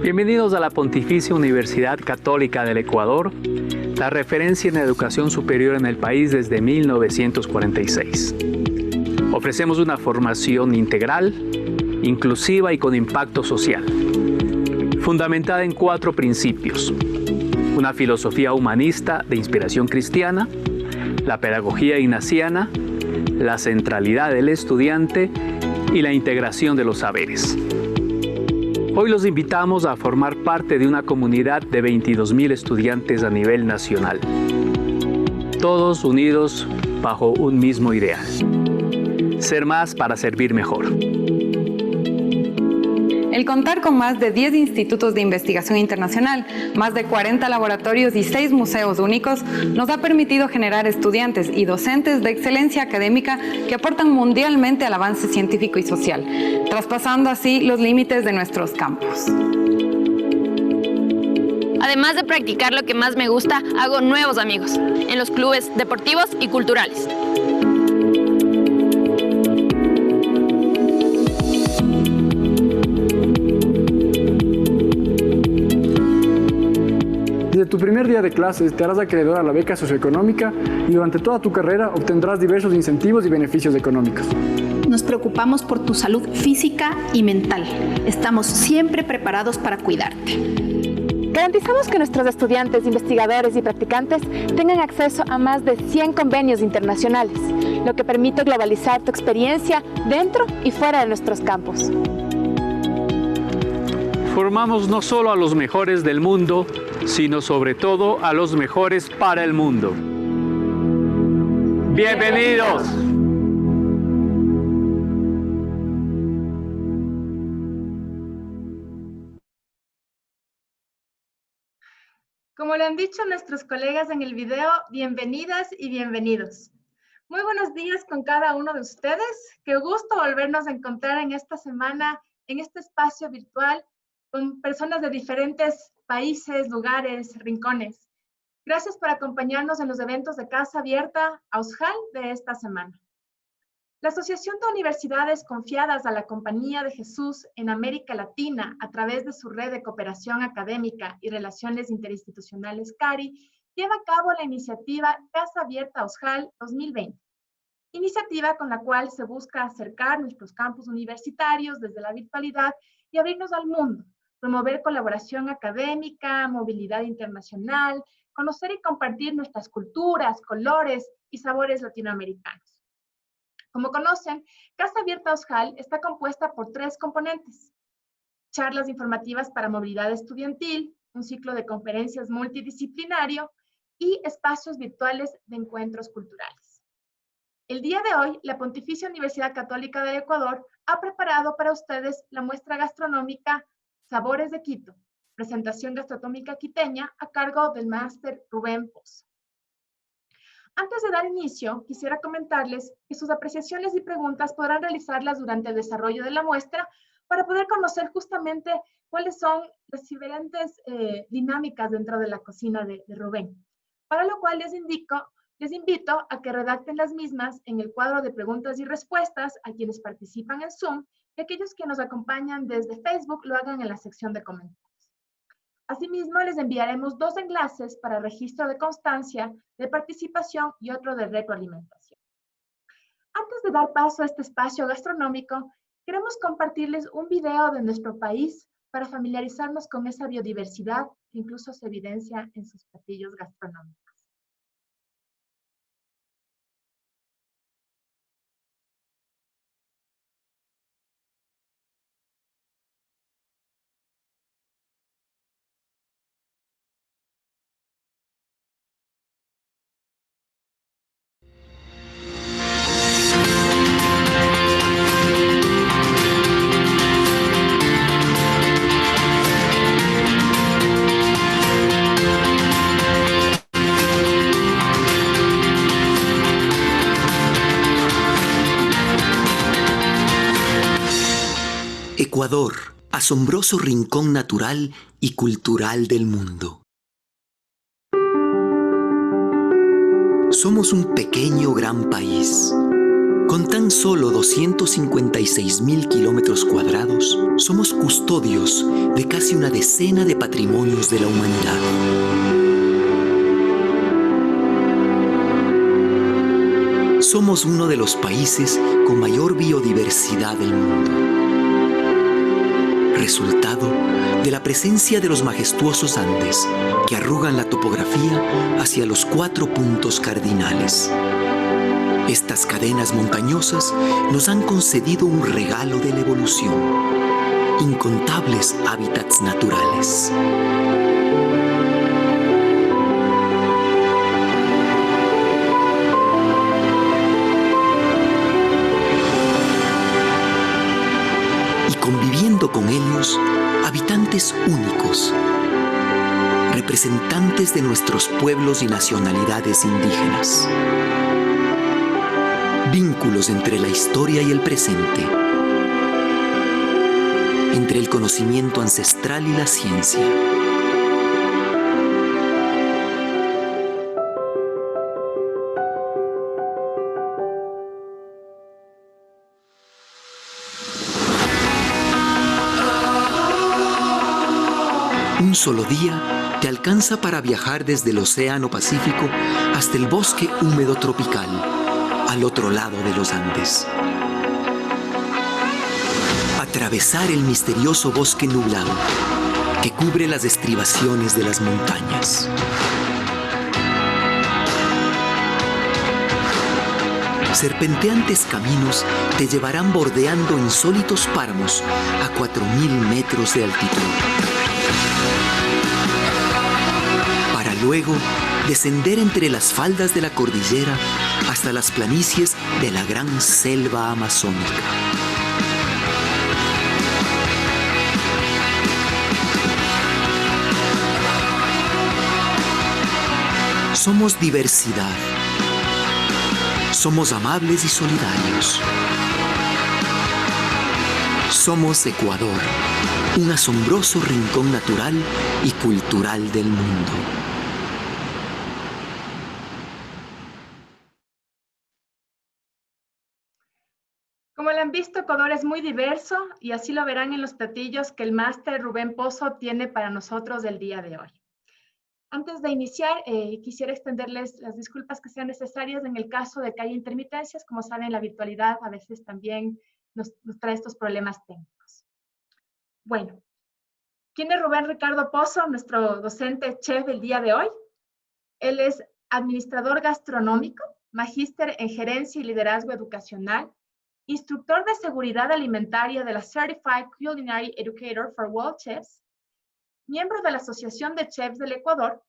Bienvenidos a la Pontificia Universidad Católica del Ecuador, la referencia en educación superior en el país desde 1946. Ofrecemos una formación integral, inclusiva y con impacto social, fundamentada en 4 principios: una filosofía humanista de inspiración cristiana, la pedagogía ignaciana, la centralidad del estudiante y la integración de los saberes. Hoy los invitamos a formar parte de una comunidad de 22.000 estudiantes a nivel nacional, todos unidos bajo un mismo ideal: ser más para servir mejor. El contar con más de 10 institutos de investigación internacional, más de 40 laboratorios y 6 museos únicos nos ha permitido generar estudiantes y docentes de excelencia académica que aportan mundialmente al avance científico y social, traspasando así los límites de nuestros campus. Además de practicar lo que más me gusta, hago nuevos amigos en los clubes deportivos y culturales. Desde tu primer día de clases te harás acreedor a la beca socioeconómica y durante toda tu carrera obtendrás diversos incentivos y beneficios económicos. Nos preocupamos por tu salud física y mental. Estamos siempre preparados para cuidarte. Garantizamos que nuestros estudiantes, investigadores y practicantes tengan acceso a más de 100 convenios internacionales, lo que permite globalizar tu experiencia dentro y fuera de nuestros campus. Formamos no solo a los mejores del mundo, sino sobre todo a los mejores para el mundo. ¡Bienvenidos! Como lo han dicho nuestros colegas en el video, bienvenidas y bienvenidos. Muy buenos días con cada uno de ustedes. Qué gusto volvernos a encontrar en esta semana, en este espacio virtual, con personas de diferentes países, lugares, rincones. Gracias por acompañarnos en los eventos de Casa Abierta AUSJAL de esta semana. La Asociación de Universidades Confiadas a la Compañía de Jesús en América Latina, a través de su red de cooperación académica y relaciones interinstitucionales CARI, lleva a cabo la iniciativa Casa Abierta AUSJAL 2020, iniciativa con la cual se busca acercar nuestros campus universitarios desde la virtualidad y abrirnos al mundo, promover colaboración académica, movilidad internacional, conocer y compartir nuestras culturas, colores y sabores latinoamericanos. Como conocen, Casa Abierta AUSJAL está compuesta por 3 componentes: charlas informativas para movilidad estudiantil, un ciclo de conferencias multidisciplinario y espacios virtuales de encuentros culturales. El día de hoy, la Pontificia Universidad Católica del Ecuador ha preparado para ustedes la muestra gastronómica Sabores de Quito, presentación gastronómica quiteña a cargo del máster Rubén Pozo. Antes de dar inicio, quisiera comentarles que sus apreciaciones y preguntas podrán realizarlas durante el desarrollo de la muestra para poder conocer justamente cuáles son las diferentes dinámicas dentro de la cocina de Rubén. Para lo cual les invito a que redacten las mismas en el cuadro de preguntas y respuestas a quienes participan en Zoom, y aquellos que nos acompañan desde Facebook lo hagan en la sección de comentarios. Asimismo, les enviaremos 2 enlaces para registro de constancia de participación y otro de retroalimentación. Antes de dar paso a este espacio gastronómico, queremos compartirles un video de nuestro país para familiarizarnos con esa biodiversidad que incluso se evidencia en sus platillos gastronómicos. Ecuador, asombroso rincón natural y cultural del mundo. Somos un pequeño gran país. Con tan solo 256.000 kilómetros cuadrados, somos custodios de casi una decena de patrimonios de la humanidad. Somos uno de los países con mayor biodiversidad del mundo. Resultado de la presencia de los majestuosos Andes, que arrugan la topografía hacia los 4 puntos cardinales. Estas cadenas montañosas nos han concedido un regalo de la evolución, incontables hábitats naturales. Y conviviendo con ellos, habitantes únicos, representantes de nuestros pueblos y nacionalidades indígenas. Vínculos entre la historia y el presente, entre el conocimiento ancestral y la ciencia. Un solo día te alcanza para viajar desde el Océano Pacífico hasta el bosque húmedo tropical, al otro lado de los Andes. Atravesar el misterioso bosque nublado que cubre las estribaciones de las montañas. Serpenteantes caminos te llevarán bordeando insólitos páramos a 4.000 metros de altitud. Para luego descender entre las faldas de la cordillera hasta las planicies de la gran selva amazónica. Somos diversidad. Somos amables y solidarios. Somos Ecuador, un asombroso rincón natural y cultural del mundo. Como lo han visto, Ecuador es muy diverso y así lo verán en los platillos que el máster Rubén Pozo tiene para nosotros el día de hoy. Antes de iniciar, quisiera extenderles las disculpas que sean necesarias en el caso de que haya intermitencias. Como saben, la virtualidad a veces también nos trae estos problemas técnicos. Bueno, ¿quién es Rubén Ricardo Pozo, nuestro docente chef del día de hoy? Él es administrador gastronómico, magíster en gerencia y liderazgo educacional, instructor de seguridad alimentaria de la Certified Culinary Educator for World Chefs, miembro de la Asociación de Chefs del Ecuador.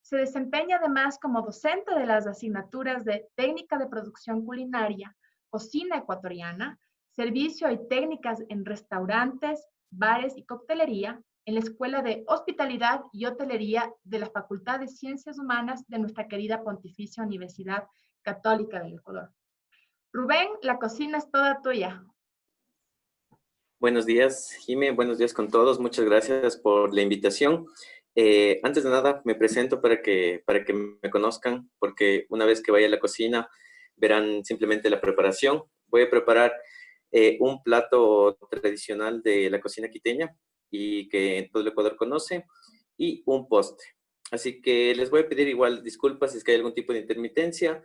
Se desempeña además como docente de las asignaturas de Técnica de Producción Culinaria, Cocina Ecuatoriana, Servicio y Técnicas en Restaurantes, Bares y Coctelería en la Escuela de Hospitalidad y Hotelería de la Facultad de Ciencias Humanas de nuestra querida Pontificia Universidad Católica del Ecuador. Rubén, la cocina es toda tuya. Buenos días, Jimé. Buenos días con todos. Muchas gracias por la invitación. Antes de nada, me presento para que me conozcan, porque una vez que vaya a la cocina, verán simplemente la preparación. Voy a preparar un plato tradicional de la cocina quiteña y que todo el Ecuador conoce, y un postre. Así que les voy a pedir igual disculpas si es que hay algún tipo de intermitencia.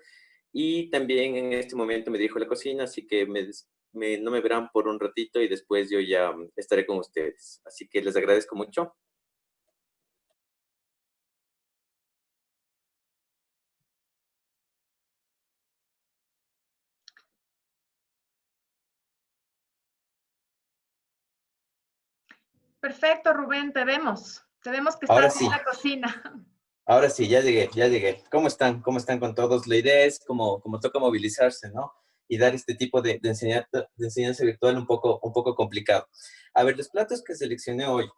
Y también en este momento me dirijo a la cocina, así que no me verán por un ratito y después yo ya estaré con ustedes. Así que les agradezco mucho. Perfecto, Rubén, te vemos. Te vemos que estás en la cocina. Ahora sí, ya llegué. ¿Cómo están? ¿Cómo están con todos? La idea es como toca movilizarse, ¿no? Y dar este tipo de enseñanza virtual un poco complicado. A ver, los platos que seleccioné hoy,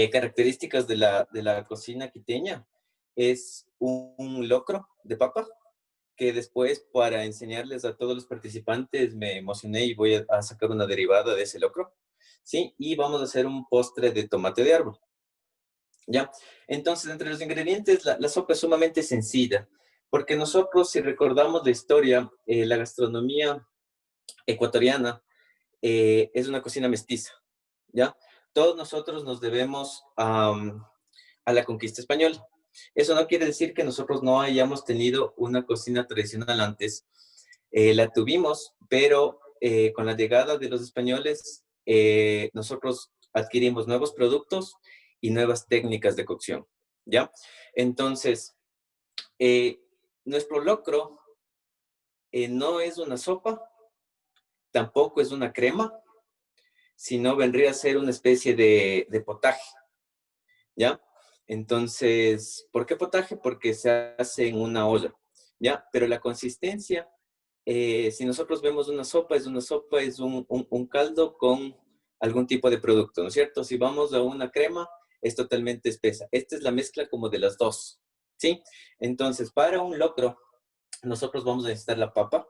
características de la cocina quiteña, es un locro de papa, que después para enseñarles a todos los participantes me emocioné y voy a sacar una derivada de ese locro, ¿sí? Y vamos a hacer un postre de tomate de árbol. ¿Ya? Entonces, entre los ingredientes, la sopa es sumamente sencilla. Porque nosotros, si recordamos la historia, la gastronomía ecuatoriana es una cocina mestiza, ¿ya? Todos nosotros nos debemos a la conquista española. Eso no quiere decir que nosotros no hayamos tenido una cocina tradicional antes. La tuvimos, pero con la llegada de los españoles, nosotros adquirimos nuevos productos y nuevas técnicas de cocción, ¿ya? Entonces, nuestro locro no es una sopa, tampoco es una crema, sino vendría a ser una especie de potaje, ¿ya? Entonces, ¿por qué potaje? Porque se hace en una olla, ¿ya? Pero la consistencia, si nosotros vemos una sopa, es un caldo con algún tipo de producto, ¿no es cierto? Si vamos a una crema, es totalmente espesa. Esta es la mezcla como de las dos, ¿sí? Entonces, para un locro, nosotros vamos a necesitar la papa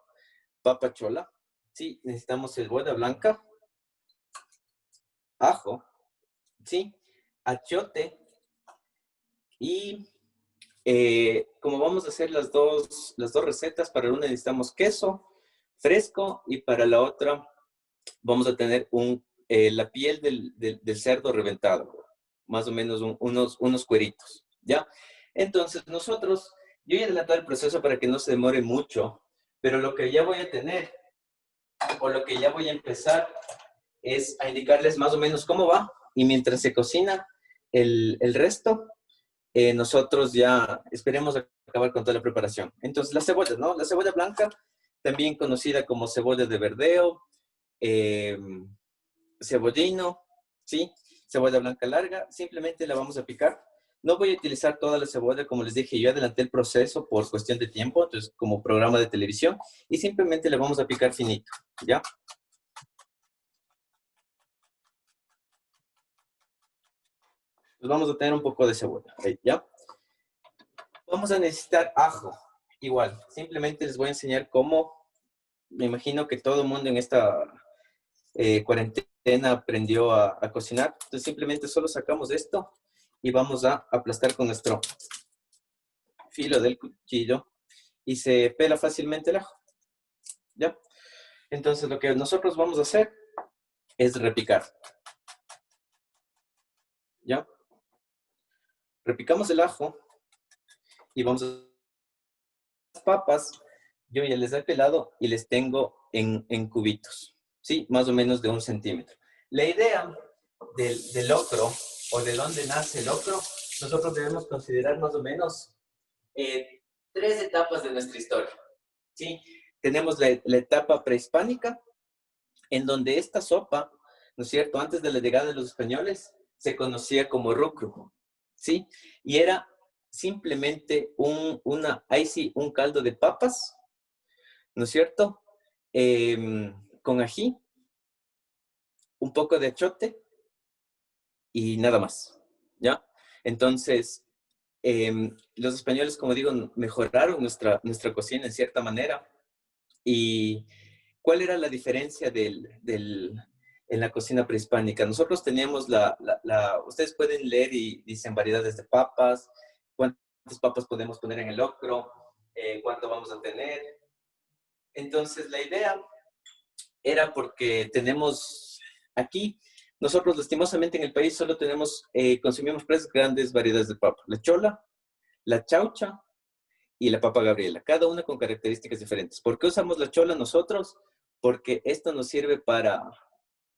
chola, ¿sí? Necesitamos cebolla blanca, ajo, ¿sí? Achiote y como vamos a hacer las dos recetas, para una necesitamos queso fresco y para la otra vamos a tener la piel del cerdo reventado, más o menos unos cueritos, ¿ya? Entonces nosotros, yo voy a adelantar el proceso para que no se demore mucho, pero lo que ya voy a tener, o lo que ya voy a empezar, es a indicarles más o menos cómo va, y mientras se cocina el resto, nosotros ya esperemos acabar con toda la preparación. Entonces, las cebollas, ¿no? La cebolla blanca, también conocida como cebolla de verdeo, cebollino, ¿sí? Cebolla blanca larga, simplemente la vamos a picar. No voy a utilizar toda la cebolla, como les dije, yo adelanté el proceso por cuestión de tiempo, entonces como programa de televisión, y simplemente la vamos a picar finito, ¿ya? Pues vamos a tener un poco de cebolla, ¿ya? Vamos a necesitar ajo, igual, simplemente les voy a enseñar cómo, me imagino que todo el mundo en esta cuarentena aprendió a cocinar, entonces simplemente solo sacamos esto y vamos a aplastar con nuestro filo del cuchillo y se pela fácilmente el ajo, ¿ya? Entonces lo que nosotros vamos a hacer es repicar, ¿ya? Repicamos el ajo y vamos a las papas, yo ya les he pelado y les tengo en cubitos, ¿sí? Más o menos de 1 centímetro. La idea del locro, o de dónde nace el locro, nosotros debemos considerar más o menos 3 etapas de nuestra historia, ¿sí? Tenemos la etapa prehispánica, en donde esta sopa, ¿no es cierto?, antes de la llegada de los españoles, se conocía como rucro, ¿sí? Y era simplemente un caldo de papas, ¿no es cierto? Con ají, un poco de achiote y nada más, ¿ya? Entonces, los españoles, como digo, mejoraron nuestra cocina en cierta manera. ¿Y cuál era la diferencia en la cocina prehispánica? Nosotros teníamos ustedes pueden leer y dicen variedades de papas, cuántas papas podemos poner en el locro, cuánto vamos a tener. Entonces, la idea era porque tenemos aquí, nosotros lastimosamente en el país solo consumimos 3 grandes variedades de papa: la chola, la chaucha y la papa gabriela, cada una con características diferentes. ¿Por qué usamos la chola nosotros? Porque esto nos sirve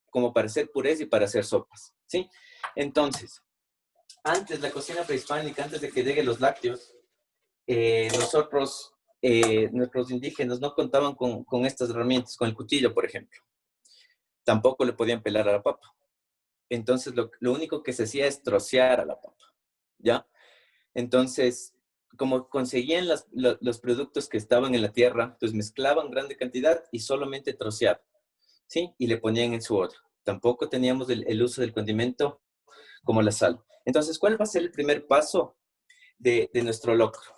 como para hacer purés y para hacer sopas, ¿sí? Entonces, antes la cocina prehispánica, antes de que lleguen los lácteos, nuestros indígenas no contaban con estas herramientas, con el cuchillo, por ejemplo. Tampoco le podían pelar a la papa. Entonces, lo único que se hacía es trocear a la papa, ¿ya? Entonces, como conseguían los productos que estaban en la tierra, entonces mezclaban grande cantidad y solamente troceaban, ¿sí? Y le ponían en su olla. Tampoco teníamos el uso del condimento como la sal. Entonces, ¿cuál va a ser el primer paso de nuestro locro?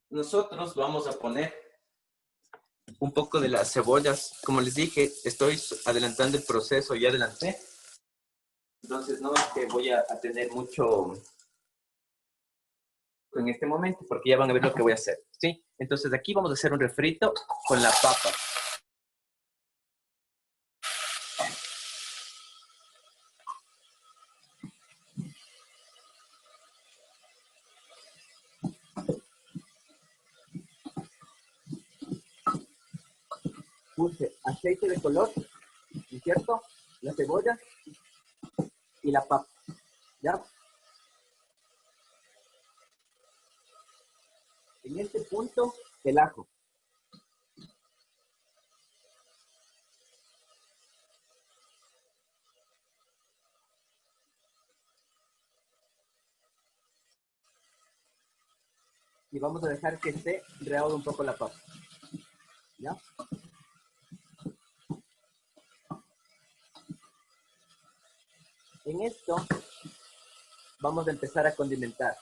Nosotros vamos a poner un poco de las cebollas. Como les dije, estoy adelantando el proceso, ya adelanté. Entonces, no es que voy a tener mucho en este momento, porque ya van a ver lo que voy a hacer, ¿sí? Entonces aquí vamos a hacer un refrito con la papa. Puse aceite de color, ¿no es cierto? La cebolla y la papa, ¿ya? En este punto, el ajo. Y vamos a dejar que esté rehogue un poco la papa, ¿ya? En esto vamos a empezar a condimentar.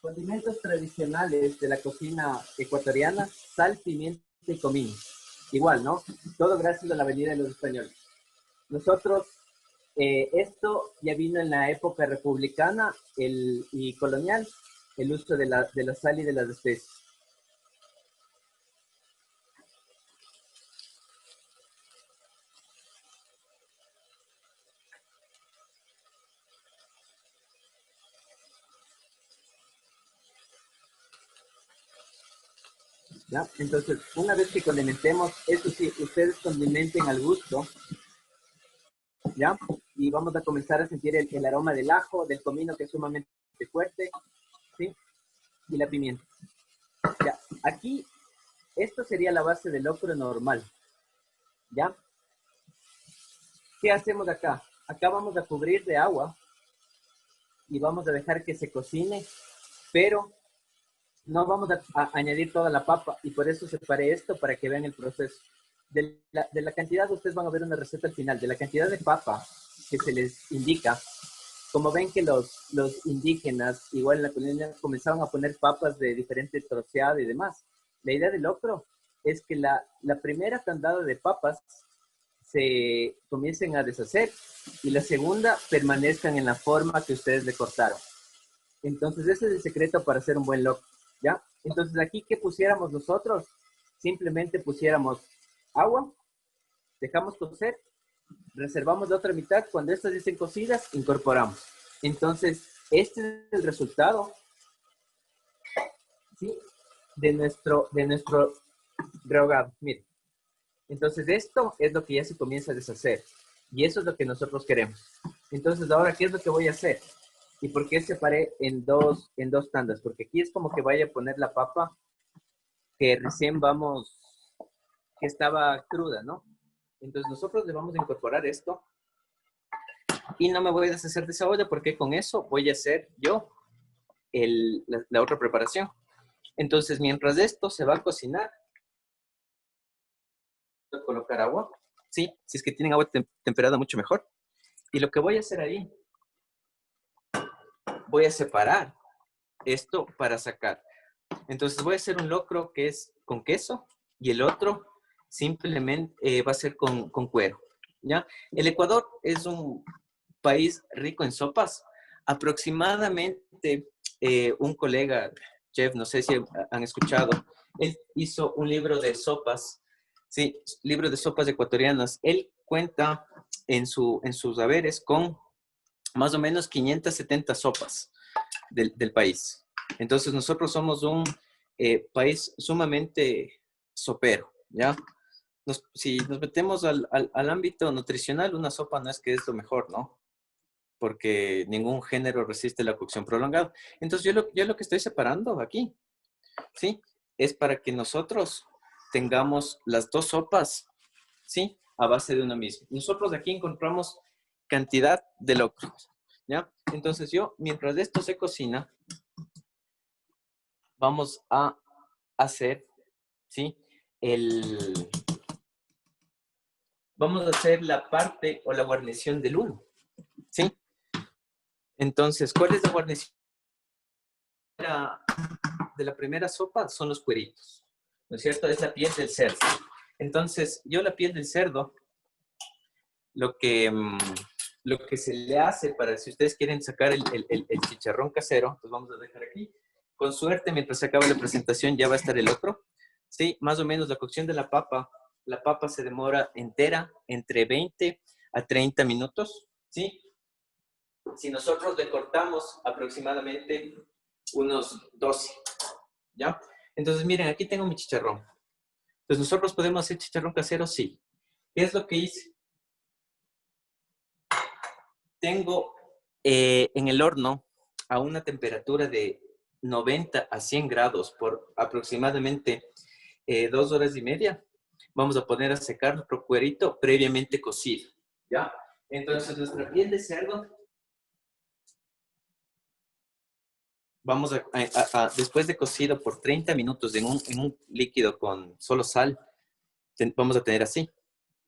Condimentos tradicionales de la cocina ecuatoriana: sal, pimienta y comino. Igual, ¿no? Todo gracias a la venida de los españoles. Nosotros, esto ya vino en la época republicana y colonial, el uso de la sal y de las especies. ¿Ya? Entonces, una vez que condimentemos, eso sí, ustedes condimenten al gusto, ¿ya? Y vamos a comenzar a sentir el aroma del ajo, del comino, que es sumamente fuerte, ¿sí? Y la pimienta. Ya, aquí, esto sería la base del locro normal, ¿ya? ¿Qué hacemos acá? Acá vamos a cubrir de agua y vamos a dejar que se cocine, pero no vamos a añadir toda la papa, y por eso separé esto para que vean el proceso. De la cantidad, ustedes van a ver una receta al final, de la cantidad de papa que se les indica. Como ven que los indígenas, igual en la colonia, comenzaban a poner papas de diferente troceado y demás. La idea del locro es que la primera tandada de papas se comiencen a deshacer y la segunda permanezcan en la forma que ustedes le cortaron. Entonces ese es el secreto para hacer un buen locro, ¿ya? Entonces aquí, ¿qué pusiéramos nosotros? Simplemente pusiéramos agua, dejamos cocer, reservamos la otra mitad. Cuando estas ya estén cocidas, incorporamos. Entonces, este es el resultado, ¿sí? de nuestro rehogado. Miren. Entonces, esto es lo que ya se comienza a deshacer. Y eso es lo que nosotros queremos. Entonces, ahora, ¿qué es lo que voy a hacer? ¿Y por qué separé en dos tandas? Porque aquí es como que vaya a poner la papa que recién que estaba cruda, ¿no? Entonces, nosotros le vamos a incorporar esto. Y no me voy a deshacer de esa olla porque con eso voy a hacer yo la otra preparación. Entonces, mientras esto se va a cocinar, voy a colocar agua. Sí, si es que tienen agua temperada, mucho mejor. Y lo que voy a hacer ahí, voy a separar esto para sacar. Entonces, voy a hacer un locro que es con queso y el otro simplemente va a ser con cuero, ¿ya? El Ecuador es un país rico en sopas. Aproximadamente un colega, chef, no sé si han escuchado, él hizo un libro de sopas, sí, libro de sopas ecuatorianas. Él cuenta en sus haberes con más o menos 570 sopas del país. Entonces nosotros somos un país sumamente sopero, ¿ya? Si nos metemos al ámbito nutricional, una sopa no es que es lo mejor, ¿no? Porque ningún género resiste la cocción prolongada. Entonces yo lo que estoy separando aquí, ¿sí? Es para que nosotros tengamos las dos sopas, ¿sí? A base de uno mismo. Nosotros aquí encontramos cantidad de locro, ¿ya? Entonces mientras esto se cocina, vamos a hacer, ¿sí? Vamos a hacer la parte o la guarnición del uno, ¿sí? Entonces, ¿cuál es la guarnición de la primera sopa? Son los cueritos, ¿no es cierto? Es la piel del cerdo. Entonces, yo la piel del cerdo, lo que lo que se le hace para si ustedes quieren sacar el chicharrón casero, pues vamos a dejar aquí. Con suerte, mientras se acaba la presentación, ya va a estar el otro. Sí, más o menos la cocción de la papa se demora entera entre 20 a 30 minutos, ¿sí? Si nosotros le cortamos aproximadamente unos 12, ¿ya? Entonces, miren, aquí tengo mi chicharrón. Entonces, ¿nosotros podemos hacer chicharrón casero? Sí. ¿Qué es lo que hice? Tengo en el horno a una temperatura de 90 a 100 grados por aproximadamente 2 horas y media. Vamos a poner a secar nuestro cuerito previamente cocido, ¿ya? Entonces, nuestra piel de cerdo, vamos después de cocido por 30 minutos en un líquido con solo sal, vamos a tener así,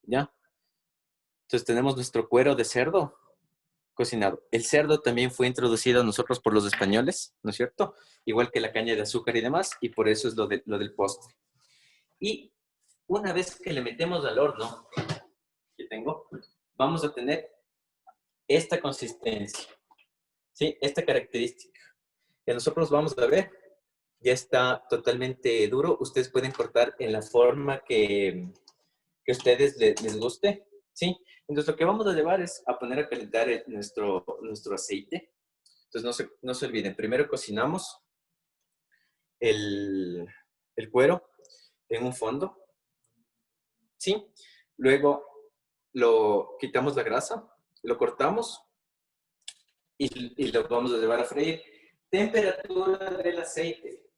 ¿ya? Entonces, tenemos nuestro cuero de cerdo cocinado. El cerdo también fue introducido a nosotros por los españoles, ¿no es cierto? Igual que la caña de azúcar y demás, y por eso es lo del postre. Y una vez que le metemos al horno, que tengo, vamos a tener esta consistencia, ¿sí? Esta característica. Que nosotros vamos a ver, ya está totalmente duro. Ustedes pueden cortar en la forma que a ustedes les guste, ¿sí? Entonces, lo que vamos a llevar es a poner a calentar nuestro aceite. Entonces, no se olviden. Primero cocinamos el cuero en un fondo, ¿sí? Luego lo quitamos la grasa, lo cortamos y lo vamos a llevar a freír. Temperatura del aceite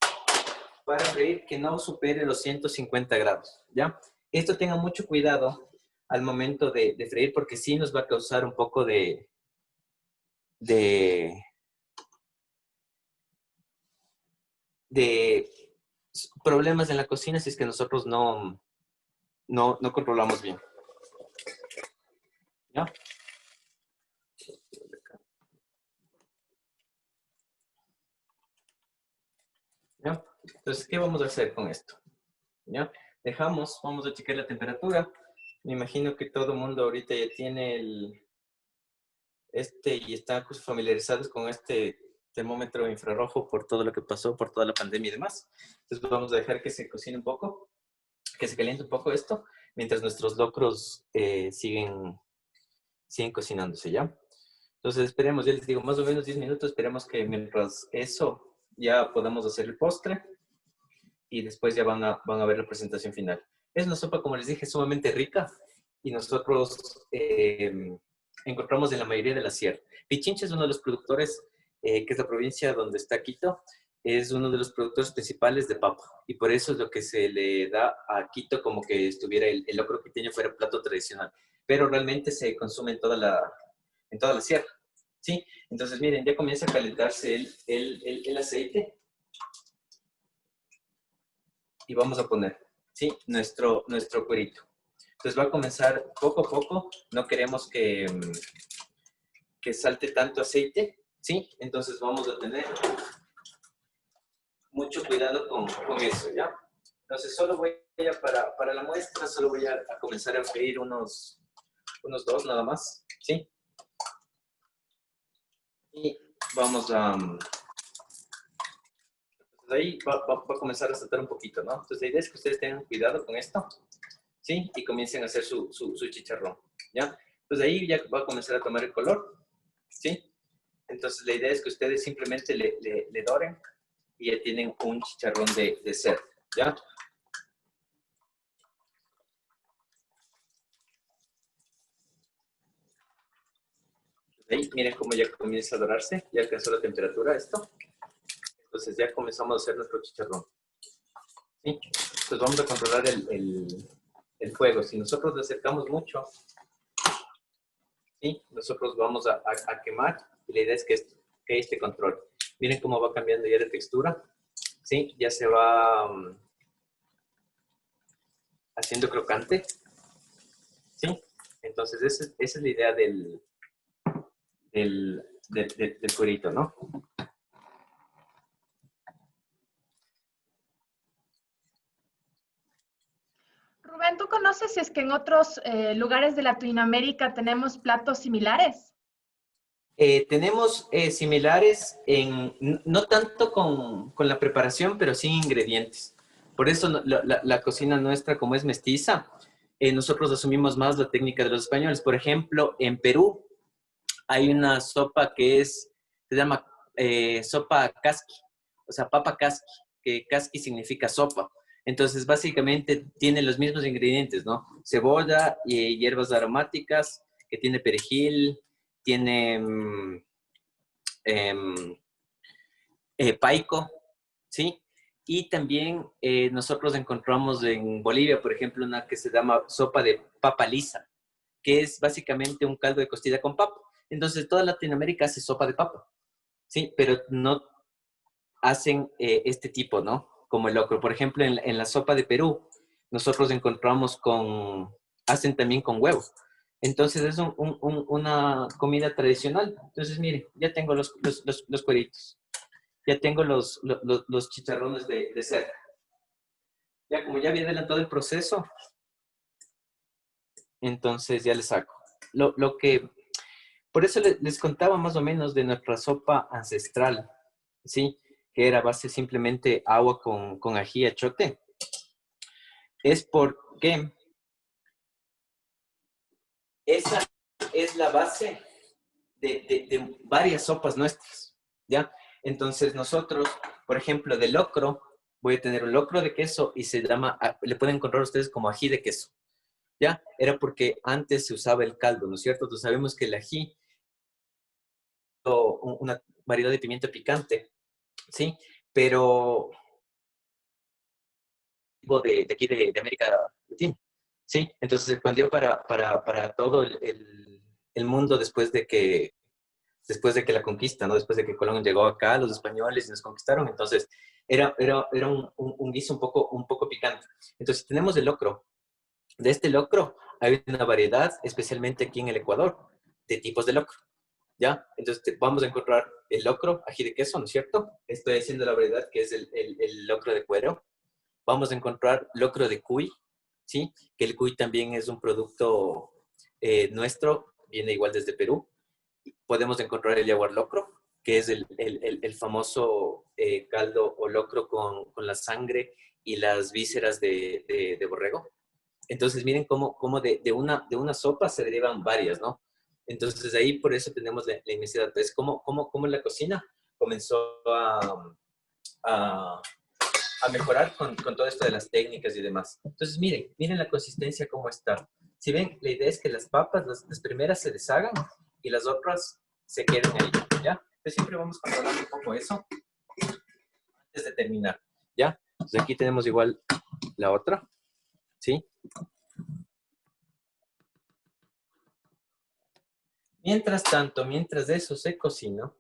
para freír que no supere los 150 grados, ¿ya? Esto tengan mucho cuidado al momento de freír, porque sí nos va a causar un poco de problemas en la cocina si es que nosotros no controlamos bien. ¿Ya? ¿Ya? Entonces, ¿qué vamos a hacer con esto? ¿Ya? Vamos a checar la temperatura. Me imagino que todo el mundo ahorita ya tiene y está familiarizados con este termómetro infrarrojo por todo lo que pasó, por toda la pandemia y demás. Entonces vamos a dejar que se cocine un poco, que se caliente un poco esto, mientras nuestros locros siguen cocinándose, ¿ya? Entonces esperemos, ya les digo, más o menos 10 minutos, esperemos que mientras eso ya podamos hacer el postre y después ya van a ver la presentación final. Es una sopa, como les dije, sumamente rica y nosotros encontramos en la mayoría de la sierra. Pichincha es uno de los productores, que es la provincia donde está Quito, es uno de los productores principales de papa y por eso es lo que se le da a Quito como que estuviera el locro quiteño fuera plato tradicional, pero realmente se consume en toda la sierra, ¿sí? Entonces, miren, ya comienza a calentarse el aceite y vamos a poner, ¿sí? Nuestro cuerito. Entonces va a comenzar poco a poco, no queremos que salte tanto aceite, ¿sí? Entonces vamos a tener mucho cuidado con eso, ¿ya? Entonces solo voy a, para la muestra, solo voy a comenzar a freír unos 2 nada más, ¿sí? Y vamos a... ahí va a comenzar a saltar un poquito, ¿no? Entonces la idea es que ustedes tengan cuidado con esto, ¿sí? Y comiencen a hacer su chicharrón, ¿ya? Entonces ahí ya va a comenzar a tomar el color, ¿sí? Entonces la idea es que ustedes simplemente le doren y ya tienen un chicharrón de cerdo, ¿ya? Ahí miren cómo ya comienza a dorarse, ya alcanzó la temperatura esto. Entonces ya comenzamos a hacer nuestro chicharrón, ¿sí? Entonces vamos a controlar el fuego. Si nosotros le acercamos mucho, ¿sí? Nosotros vamos a quemar y la idea es que este control. Miren cómo va cambiando ya de textura, ¿sí? Ya se va haciendo crocante, ¿sí? Entonces esa es la idea del cuerito, ¿no? Rubén, ¿tú conoces si es que en otros lugares de Latinoamérica tenemos platos similares? Tenemos similares no tanto con la preparación, pero sí ingredientes. Por eso la cocina nuestra, como es mestiza, nosotros asumimos más la técnica de los españoles. Por ejemplo, en Perú hay una sopa que se llama sopa casqui, o sea, papa casqui, que casqui significa sopa. Entonces, básicamente tiene los mismos ingredientes, ¿no? Cebolla y hierbas aromáticas, que tiene perejil, tiene paico, ¿sí? Y también nosotros encontramos en Bolivia, por ejemplo, una que se llama sopa de papa lisa, que es básicamente un caldo de costilla con papa. Entonces, toda Latinoamérica hace sopa de papa, ¿sí? Pero no hacen este tipo, ¿no? Como el locro. Por ejemplo, en la sopa de Perú, nosotros encontramos hacen también con huevo. Entonces, es una comida tradicional. Entonces, miren, ya tengo los cueritos. Ya tengo los chicharrones de cerdo. Ya, como ya había adelantado el proceso, entonces ya les saco. Por eso les contaba más o menos de nuestra sopa ancestral, ¿sí? Que era base simplemente agua con ají achote. Es porque esa es la base de varias sopas nuestras, ¿ya? Entonces nosotros, por ejemplo, de locro, voy a tener un locro de queso y se llama, le pueden encontrar ustedes como ají de queso, ¿ya? Era porque antes se usaba el caldo, ¿no es cierto? Entonces sabemos que el ají, una variedad de pimiento picante, ¿sí? Pero de aquí de América Latina, ¿sí? Entonces se expandió para todo el mundo después de que la conquista, ¿no? Después de que Colón llegó acá, los españoles nos conquistaron, entonces era un guiso un poco picante. Entonces tenemos el locro. De este locro hay una variedad, especialmente aquí en el Ecuador, de tipos de locro, ¿ya? Entonces vamos a encontrar el locro, ají de queso, ¿no es cierto? Estoy diciendo la variedad que es el locro de cuero. Vamos a encontrar locro de cuy, ¿sí? Que el cuy también es un producto nuestro, viene igual desde Perú. Podemos encontrar el yaguar locro, que es el famoso caldo o locro con la sangre y las vísceras de borrego. Entonces, miren cómo de una sopa se derivan varias, ¿no? Entonces, ahí por eso tenemos la inmensidad. Entonces, ¿cómo la cocina comenzó a mejorar con todo esto de las técnicas y demás? Entonces, miren la consistencia cómo está. Si ven, la idea es que las papas, las primeras se deshagan y las otras se queden ahí, ¿ya? Entonces siempre vamos controlando un poco eso antes de terminar, ¿ya? Entonces aquí tenemos igual la otra, ¿sí? Mientras tanto, mientras eso se cocina,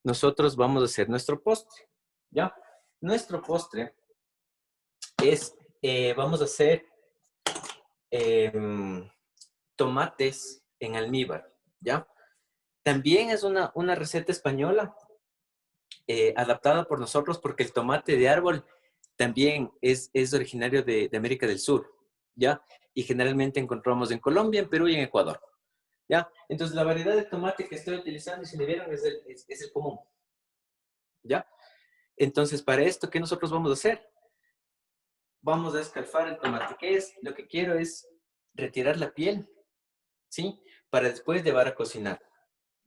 nosotros vamos a hacer nuestro postre, ¿ya? Nuestro postre es, vamos a hacer tomates en almíbar, ¿ya? También es una receta española adaptada por nosotros porque el tomate de árbol también es originario de América del Sur, ¿ya? Y generalmente encontramos en Colombia, en Perú y en Ecuador, ¿ya? Entonces la variedad de tomate que estoy utilizando, si me vieron, es el común, ¿ya? Entonces para esto, ¿qué nosotros vamos a hacer? Vamos a escalfar el tomate. Lo que quiero es retirar la piel, ¿sí? Para después llevar a cocinar,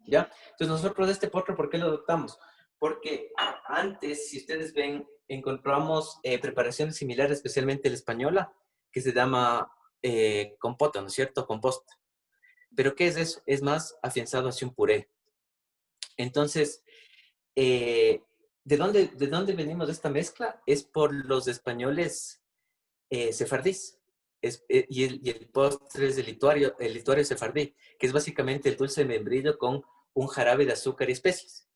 ¿ya? Entonces nosotros este postre, ¿por qué lo adoptamos? Porque antes, si ustedes ven, encontramos preparaciones similares, especialmente la española, que se llama compota, ¿no es cierto? Composta. ¿Pero qué es eso? Es más afianzado hacia un puré. Entonces, ¿de dónde venimos de esta mezcla? Es por los españoles sefardíes. Y el postre es el lituario sefardí, que es básicamente el dulce de membrillo con un jarabe de azúcar y especias,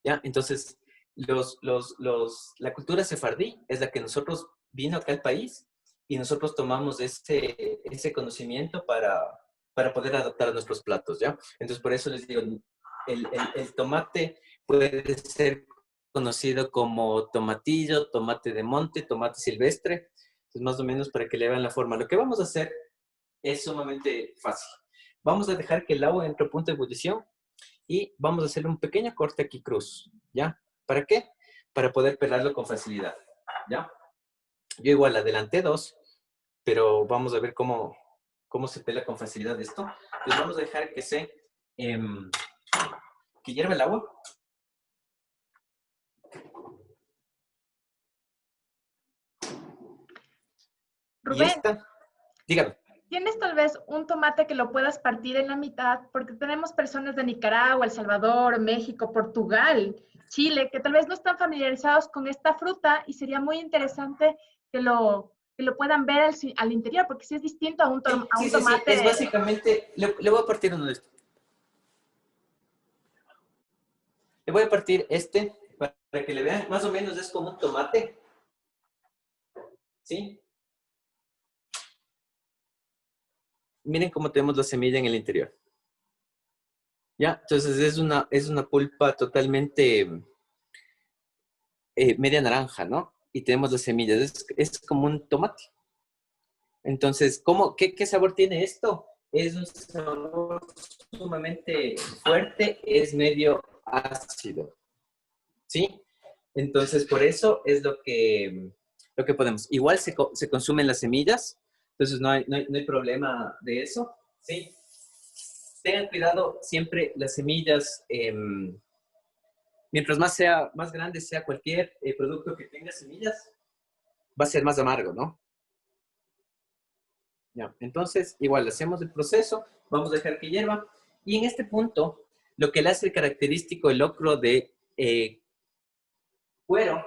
¿ya? Entonces, la cultura sefardí es la que nosotros vino acá al país y nosotros tomamos ese conocimiento para poder adaptar a nuestros platos, ¿ya? Entonces, por eso les digo, el tomate puede ser conocido como tomatillo, tomate de monte, tomate silvestre. Entonces, más o menos para que le vean la forma. Lo que vamos a hacer es sumamente fácil. Vamos a dejar que el agua entre a punto de ebullición y vamos a hacer un pequeño corte aquí cruz, ¿ya? ¿Para qué? Para poder pelarlo con facilidad, ¿ya? Yo igual adelanté 2, pero vamos a ver cómo se pela con facilidad esto. Entonces vamos a dejar que que hierva el agua. Rubén, Y esta, dígame. ¿tienes tal vez un tomate que lo puedas partir en la mitad? Porque tenemos personas de Nicaragua, El Salvador, México, Portugal, Chile, que tal vez no están familiarizados con esta fruta y sería muy interesante que lo puedan ver al interior, porque sí es distinto a un tomate. Sí. Es básicamente, le voy a partir uno de estos. Le voy a partir este para que le vean, más o menos es como un tomate. ¿Sí? Miren cómo tenemos la semilla en el interior. ¿Ya? Entonces es una pulpa totalmente media naranja, ¿no? Y tenemos las semillas. Es como un tomate. Entonces, qué sabor tiene esto? Es un sabor sumamente fuerte, es medio ácido. ¿Sí? Entonces, por eso es lo que podemos. Igual se consumen las semillas, entonces no hay problema de eso. ¿Sí? Tengan cuidado siempre las semillas. Mientras más grande sea cualquier producto que tenga semillas, va a ser más amargo, ¿no? Ya, entonces, igual, hacemos el proceso, vamos a dejar que hierva. Y en este punto, lo que le hace característico el locro de cuero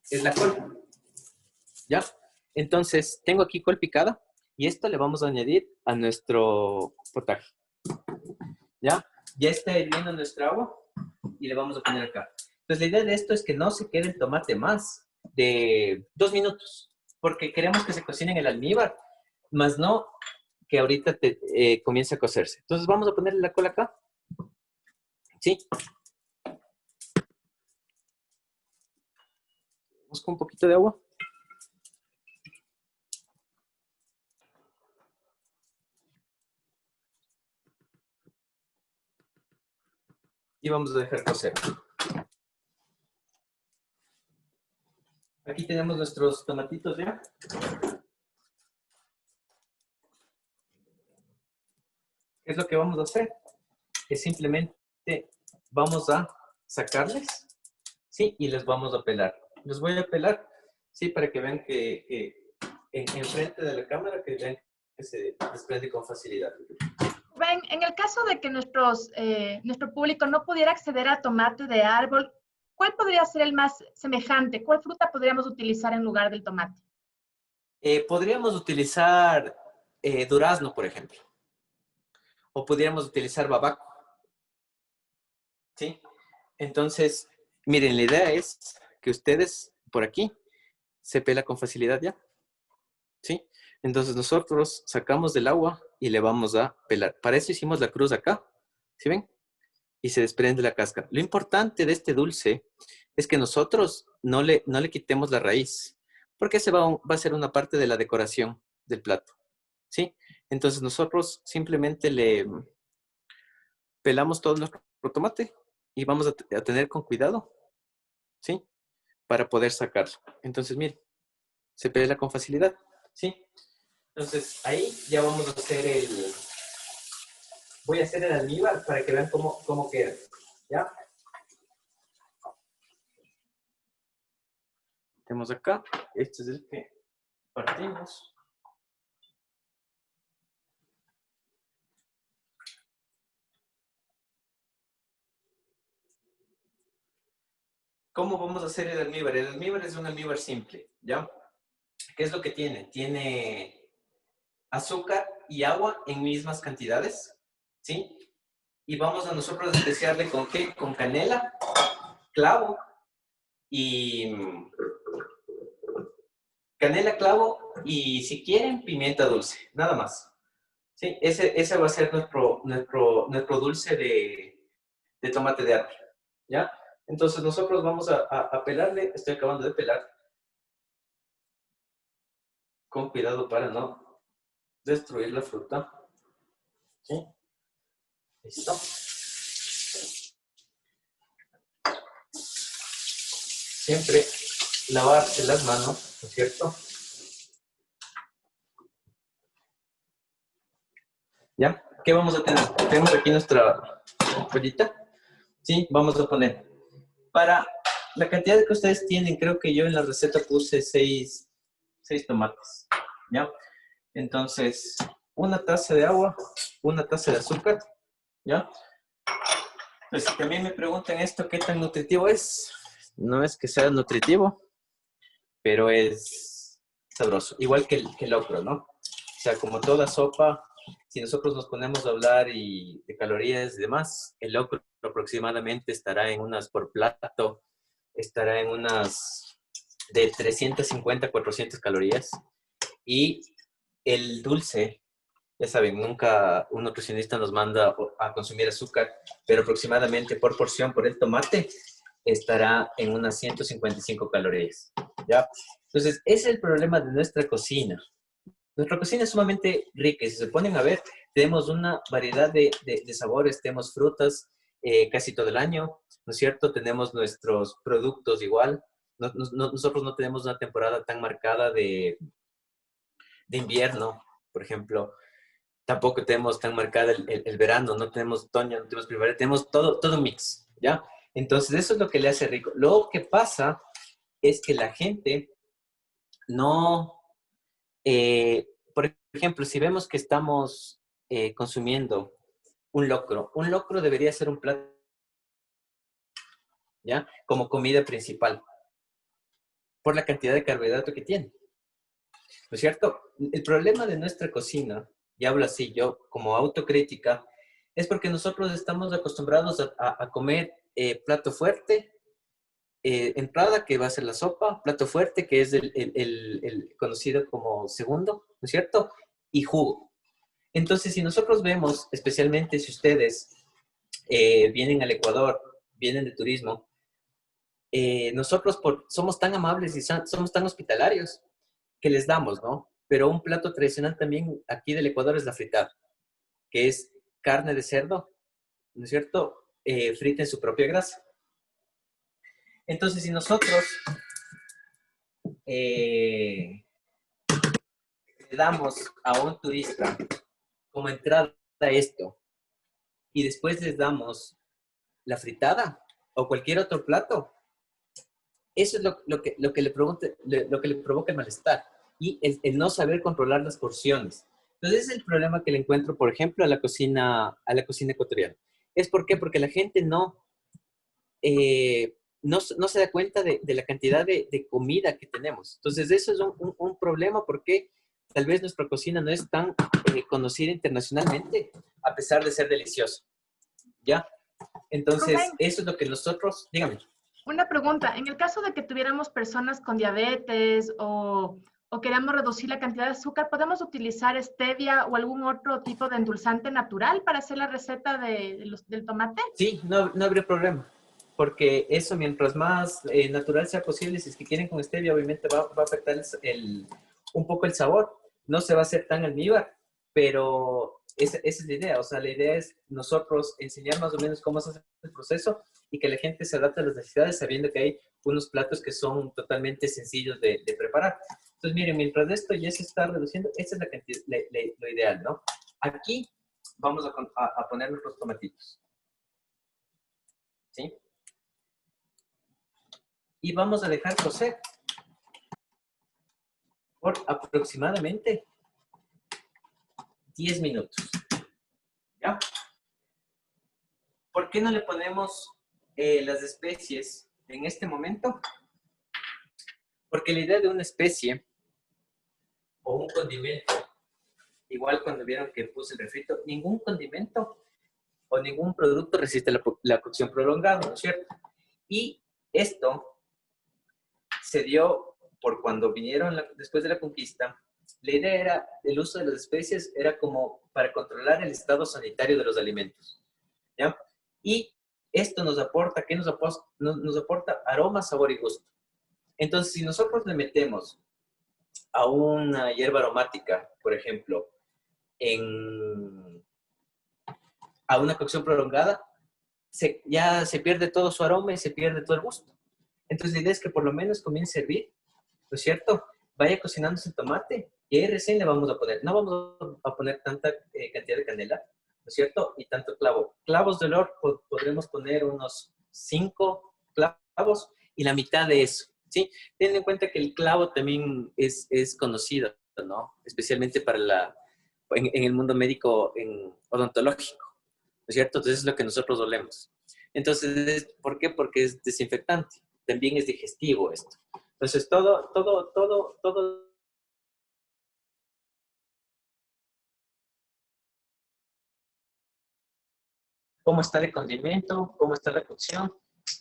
es la col. ¿Ya? Entonces, tengo aquí col picada y esto le vamos a añadir a nuestro potaje. ¿Ya? Ya está hirviendo nuestra agua y le vamos a poner acá. Entonces, la idea de esto es que no se quede el tomate más de 2 minutos, porque queremos que se cocine en el almíbar, más no que ahorita comience a cocerse. Entonces, vamos a ponerle la col acá. ¿Sí? Vamos con un poquito de agua. Y vamos a dejar cocer. Aquí tenemos nuestros tomatitos ya. ¿Qué es lo que vamos a hacer? Es simplemente vamos a sacarles, ¿sí? Y les vamos a pelar. Les voy a pelar, ¿sí? Para que vean que en frente de la cámara, que vean que se desprende con facilidad. Rubén, en el caso de que nuestro público no pudiera acceder a tomate de árbol, ¿cuál podría ser el más semejante? ¿Cuál fruta podríamos utilizar en lugar del tomate? Podríamos utilizar durazno, por ejemplo. O podríamos utilizar babaco. ¿Sí? Entonces, miren, la idea es que ustedes por aquí se pela con facilidad ya. ¿Sí? Entonces nosotros sacamos del agua y le vamos a pelar. Para eso hicimos la cruz acá. ¿Sí ven? Y se desprende la cáscara. Lo importante de este dulce es que nosotros no le quitemos la raíz, porque ese va a ser una parte de la decoración del plato. ¿Sí? Entonces nosotros simplemente le pelamos todo nuestro tomate y vamos a tener con cuidado, ¿sí? Para poder sacarlo. Entonces, miren, se pela con facilidad, ¿sí? Entonces, ahí ya vamos a hacer voy a hacer el almíbar para que vean cómo queda, ¿ya? Tenemos acá, este es el que partimos. ¿Cómo vamos a hacer el almíbar? El almíbar es un almíbar simple, ¿ya? ¿Qué es lo que tiene? Tiene azúcar y agua en mismas cantidades, ¿sí? Y vamos a nosotros especiarle con ¿qué? Con canela, clavo y si quieren pimienta dulce, nada más. ¿Sí? Ese va a ser nuestro dulce de tomate de árbol, ¿ya? Entonces nosotros vamos a pelarle, estoy acabando de pelar, con cuidado para no destruir la fruta. ¿Sí? ¿Listo? Siempre lavarse las manos, ¿no es cierto? ¿Ya? ¿Qué vamos a tener? Tenemos aquí nuestra ollita. Sí, vamos a poner. Para la cantidad que ustedes tienen, creo que yo en la receta puse 6 tomates. ¿Ya? Entonces, 1 taza de agua, 1 taza de azúcar. ¿Ya? Pues si también me preguntan esto, ¿qué tan nutritivo es? No es que sea nutritivo, pero es sabroso. Igual que el locro, ¿no? O sea, como toda sopa, si nosotros nos ponemos a hablar de calorías y demás, el locro aproximadamente estará en unas por plato, estará en unas de 350 a 400 calorías. Y el dulce, ya saben, nunca un nutricionista nos manda a consumir azúcar, pero aproximadamente por porción, por el tomate, estará en unas 155 calorías. ¿Ya? Entonces, ese es el problema de nuestra cocina. Nuestra cocina es sumamente rica y si se ponen a ver, tenemos una variedad de sabores, tenemos frutas casi todo el año, ¿no es cierto? Tenemos nuestros productos igual. Nosotros no tenemos una temporada tan marcada de invierno, por ejemplo. Tampoco tenemos tan marcada el verano, no tenemos otoño, no tenemos primavera, tenemos todo mix, ¿ya? Entonces, eso es lo que le hace rico. Lo que pasa es que la gente no... por ejemplo, si vemos que estamos consumiendo un locro debería ser un plato, ¿ya? Como comida principal, por la cantidad de carbohidrato que tiene, ¿no es cierto? El problema de nuestra cocina, y hablo así yo como autocrítica, es porque nosotros estamos acostumbrados a comer plato fuerte, entrada, que va a ser la sopa, plato fuerte, que es el conocido como segundo, ¿no es cierto? Y jugo. Entonces, si nosotros vemos, especialmente si ustedes vienen al Ecuador, vienen de turismo, nosotros somos tan amables y somos tan hospitalarios que les damos, ¿no? Pero un plato tradicional también aquí del Ecuador es la fritada, que es carne de cerdo, ¿no es cierto? Frita en su propia grasa. Entonces, si nosotros le damos a un turista como entrada a esto y después les damos la fritada o cualquier otro plato, eso es lo que le provoca el malestar y el no saber controlar las porciones. Entonces, ese es el problema que le encuentro, por ejemplo, a la cocina ecuatoriana. ¿Es por qué? Porque la gente no se da cuenta de la cantidad de comida que tenemos. Entonces, eso es un problema porque tal vez nuestra cocina no es tan conocida internacionalmente, a pesar de ser deliciosa. ¿Ya? Entonces, Rubén, eso es lo que nosotros... Dígame. una pregunta. En el caso de que tuviéramos personas con diabetes o queramos reducir la cantidad de azúcar, ¿podemos utilizar stevia o algún otro tipo de endulzante natural para hacer la receta del tomate? Sí, no habría problema. Porque eso, mientras más natural sea posible, si es que quieren con stevia, obviamente va a afectar un poco el sabor. No se va a hacer tan almíbar, pero esa es la idea. O sea, la idea es nosotros enseñar más o menos cómo se hace el proceso y que la gente se adapte a las necesidades, sabiendo que hay unos platos que son totalmente sencillos de preparar. Entonces, miren, mientras esto ya se está reduciendo, esta es la cantidad, lo ideal, ¿no? Aquí vamos a poner nuestros tomatitos. ¿Sí? Y vamos a dejar cocer por aproximadamente 10 minutos. ¿Ya? ¿Por qué no le ponemos las especies en este momento? Porque la idea de una especie o un condimento, igual cuando vieron que puse el refrito, ningún condimento o ningún producto resiste la cocción prolongada, ¿no es cierto? Y esto se dio por cuando vinieron después de la conquista. La idea era, el uso de las especies era como para controlar el estado sanitario de los alimentos, ¿ya? Y esto nos aporta, ¿qué nos aporta? Nos aporta aroma, sabor y gusto. Entonces, si nosotros le metemos a una hierba aromática, por ejemplo, en a una cocción prolongada, ya se pierde todo su aroma y se pierde todo el gusto. Entonces la idea es que por lo menos comience a hervir, ¿no es cierto? Vaya cocinándose el tomate y ahí recién le vamos a poner, no vamos a poner tanta cantidad de canela, ¿no es cierto? Y tanto clavo. Clavos de olor podremos poner unos 5 clavos y la mitad de eso, ¿sí? Ten en cuenta que el clavo también es conocido, ¿no? Especialmente para en el mundo médico odontológico, ¿no es cierto? Entonces es lo que nosotros olemos. Entonces, ¿por qué? Porque es desinfectante. También es digestivo esto. Entonces, todo. ¿Cómo está el condimento? ¿Cómo está la cocción?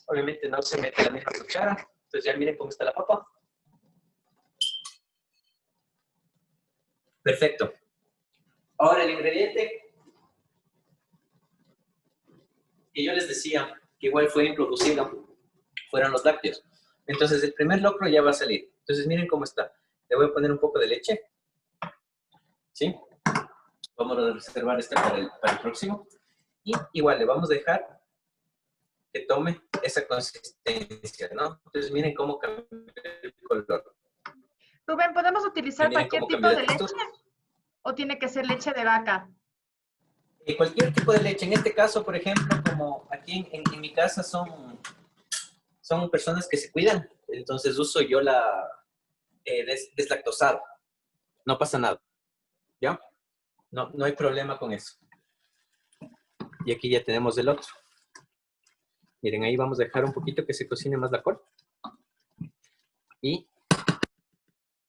Obviamente no se mete la misma cuchara. Entonces ya miren cómo está la papa. Perfecto. Ahora el ingrediente que yo les decía, que igual fue introducido, fueron los lácteos. Entonces el primer locro ya va a salir. Entonces miren cómo está. Le voy a poner un poco de leche. ¿Sí? Vamos a reservar este para el próximo. Y igual le vamos a dejar que tome esa consistencia, ¿no? Entonces miren cómo cambia el color. Rubén, ¿podemos utilizar cualquier tipo de leche o tiene que ser leche de vaca? Cualquier tipo de leche. En este caso, por ejemplo, como aquí en mi casa son personas que se cuidan, entonces uso yo la deslactosada. No pasa nada, ¿ya? No hay problema con eso. Y aquí ya tenemos el otro. Miren, ahí vamos a dejar un poquito que se cocine más la col. Y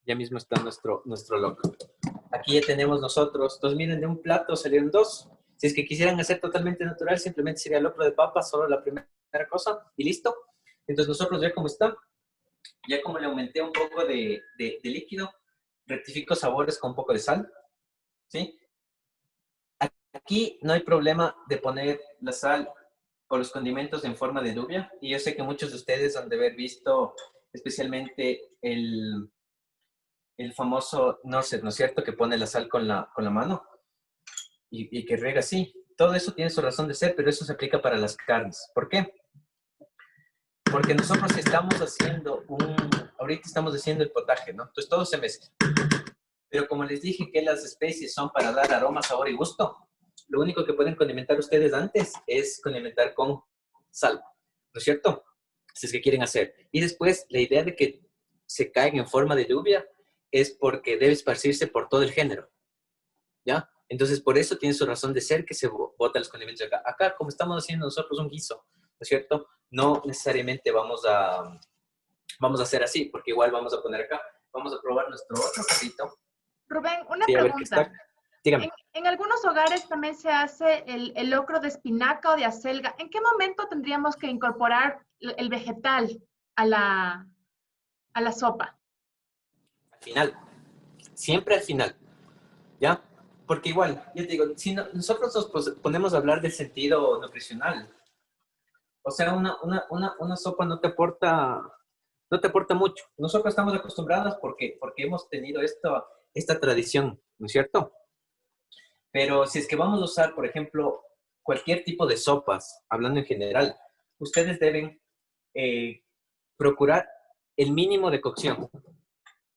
ya mismo está nuestro locro. Aquí ya tenemos nosotros. Entonces, miren, de un plato salieron 2. Si es que quisieran hacer totalmente natural, simplemente sería locro de papa, solo la primera cosa, y listo. Entonces, nosotros ya como está, ya como le aumenté un poco de líquido, rectifico sabores con un poco de sal, ¿sí? Aquí no hay problema de poner la sal o los condimentos en forma de lluvia. Y yo sé que muchos de ustedes han de haber visto especialmente el famoso Norset, ¿no es cierto? Que pone la sal con la mano y que riega así. Todo eso tiene su razón de ser, pero eso se aplica para las carnes. ¿Por qué? Porque nosotros estamos haciendo ahorita estamos haciendo el potaje, ¿no? Entonces todo se mezcla. Pero como les dije que las especies son para dar aroma, sabor y gusto, lo único que pueden condimentar ustedes antes es condimentar con sal, ¿no es cierto? Si es que quieren hacer. Y después, la idea de que se caigan en forma de lluvia es porque debe esparcirse por todo el género, ¿ya? Entonces, por eso tiene su razón de ser que se botan los condimentos acá. Acá, como estamos haciendo nosotros un guiso, ¿no es cierto? No necesariamente vamos a hacer así, porque igual vamos a poner acá. Vamos a probar nuestro otro carrito. Rubén, una pregunta. Dígame. En algunos hogares también se hace el locro de espinaca o de acelga. ¿En qué momento tendríamos que incorporar el vegetal a la sopa? Al final. Siempre al final. ¿Ya? Porque igual, yo te digo, si nosotros nos ponemos a hablar del sentido nutricional, o sea, una sopa no te aporta mucho. Nosotros estamos acostumbrados porque hemos tenido esta tradición, ¿no es cierto? Pero si es que vamos a usar, por ejemplo, cualquier tipo de sopas, hablando en general, ustedes deben procurar el mínimo de cocción,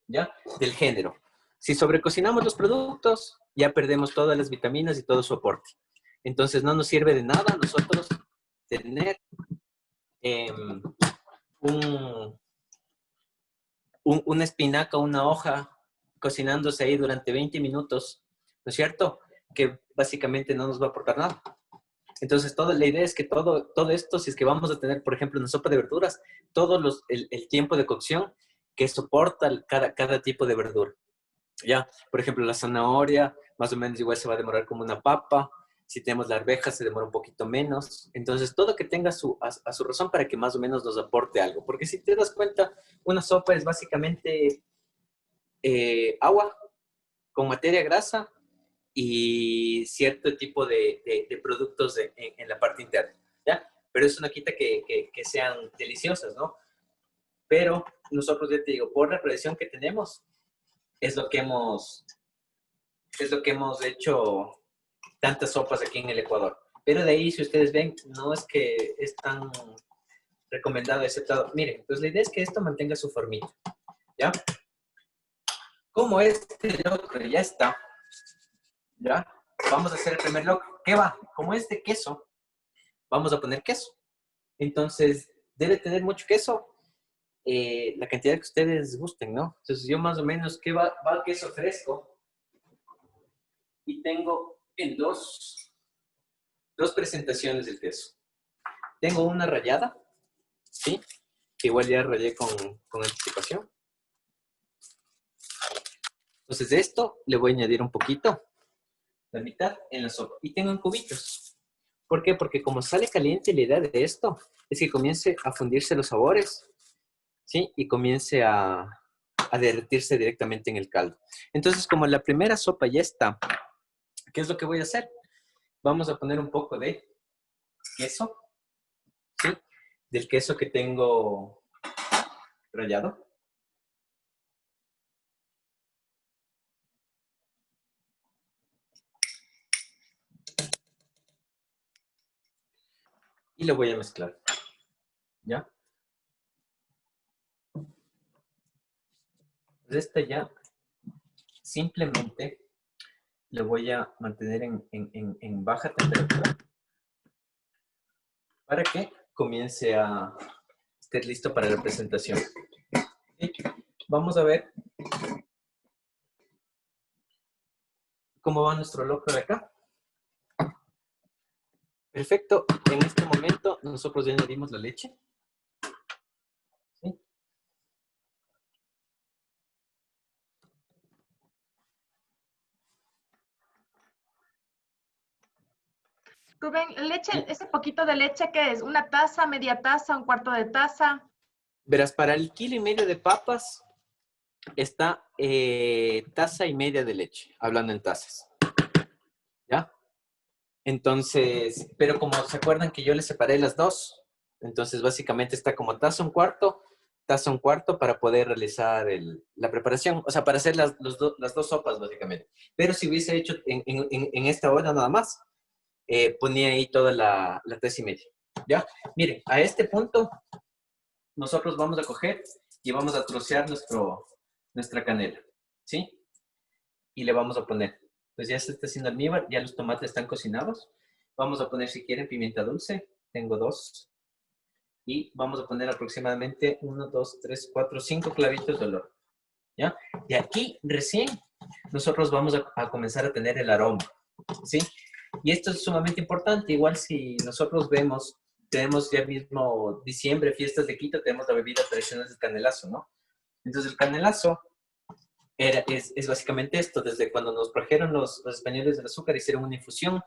¿ya? Del género. Si sobrecocinamos los productos, ya perdemos todas las vitaminas y todo su aporte. Entonces, no nos sirve de nada a nosotros tener una espinaca, una hoja, cocinándose ahí durante 20 minutos, ¿no es cierto? Que básicamente no nos va a aportar nada. Entonces, la idea es que todo esto, si es que vamos a tener, por ejemplo, una sopa de verduras, el tiempo de cocción que soporta cada tipo de verdura. Ya, por ejemplo, la zanahoria, más o menos igual se va a demorar como una papa. Si tenemos la arveja, se demora un poquito menos. Entonces, todo que tenga a su razón para que más o menos nos aporte algo. Porque si te das cuenta, una sopa es básicamente agua con materia grasa y cierto tipo de productos en la parte interna, ¿ya? Pero eso no quita que sean deliciosas, ¿no? Pero nosotros, ya te digo, por la tradición que tenemos, es lo que hemos hecho tantas sopas aquí en el Ecuador. Pero de ahí, si ustedes ven, no es que es tan recomendado, aceptado. Miren, entonces la idea es que esto mantenga su formita, ¿ya? Como este locro ya está, ¿ya? Vamos a hacer el primer locro. ¿Qué va? Como es de queso, vamos a poner queso. Entonces, debe tener mucho queso, la cantidad que ustedes gusten, ¿no? Entonces, yo más o menos, ¿qué va? Va el queso fresco. Y tengo en dos presentaciones del queso. Tengo una rallada, ¿sí? Que igual ya rayé con anticipación. Entonces, de esto le voy a añadir un poquito, la mitad en la sopa. Y tengo en cubitos. ¿Por qué? Porque como sale caliente, la idea de esto es que comience a fundirse los sabores, ¿sí? Y comience a derretirse directamente en el caldo. Entonces, como la primera sopa ya está, ¿qué es lo que voy a hacer? Vamos a poner un poco de queso, ¿sí? Del queso que tengo rallado. Y lo voy a mezclar, ¿ya? Pues esta ya simplemente lo voy a mantener en baja temperatura para que comience a estar listo para la presentación. ¿Sí? Vamos a ver cómo va nuestro locro de acá. Perfecto. En este momento nosotros ya añadimos la leche. ¿Sí? Rubén, leche, ese poquito de leche, ¿qué es? ¿Una taza, media taza, un cuarto de taza? Verás, para el 1,5 kilos de papas está taza y media de leche, hablando en tazas. ¿Ya? Entonces, pero como se acuerdan que yo les separé las dos, entonces básicamente está como taza un cuarto para poder realizar la preparación, o sea, para hacer las dos sopas básicamente. Pero si hubiese hecho en esta olla nada más, ponía ahí toda la taza y media. ¿Ya? Miren, a este punto nosotros vamos a coger y vamos a trocear nuestra canela, ¿sí? Y le vamos a poner. Pues ya se está haciendo almíbar, ya los tomates están cocinados. Vamos a poner, si quieren, pimienta dulce. Tengo 2. Y vamos a poner aproximadamente 1, 2, 3, 4, 5 clavitos de olor. ¿Ya? Y aquí recién nosotros vamos a comenzar a tener el aroma, ¿sí? Y esto es sumamente importante. Igual si nosotros vemos, tenemos ya mismo diciembre, fiestas de Quito, tenemos la bebida tradicional del canelazo, ¿no? Entonces el canelazo es básicamente esto. Desde cuando nos trajeron los españoles del azúcar, hicieron una infusión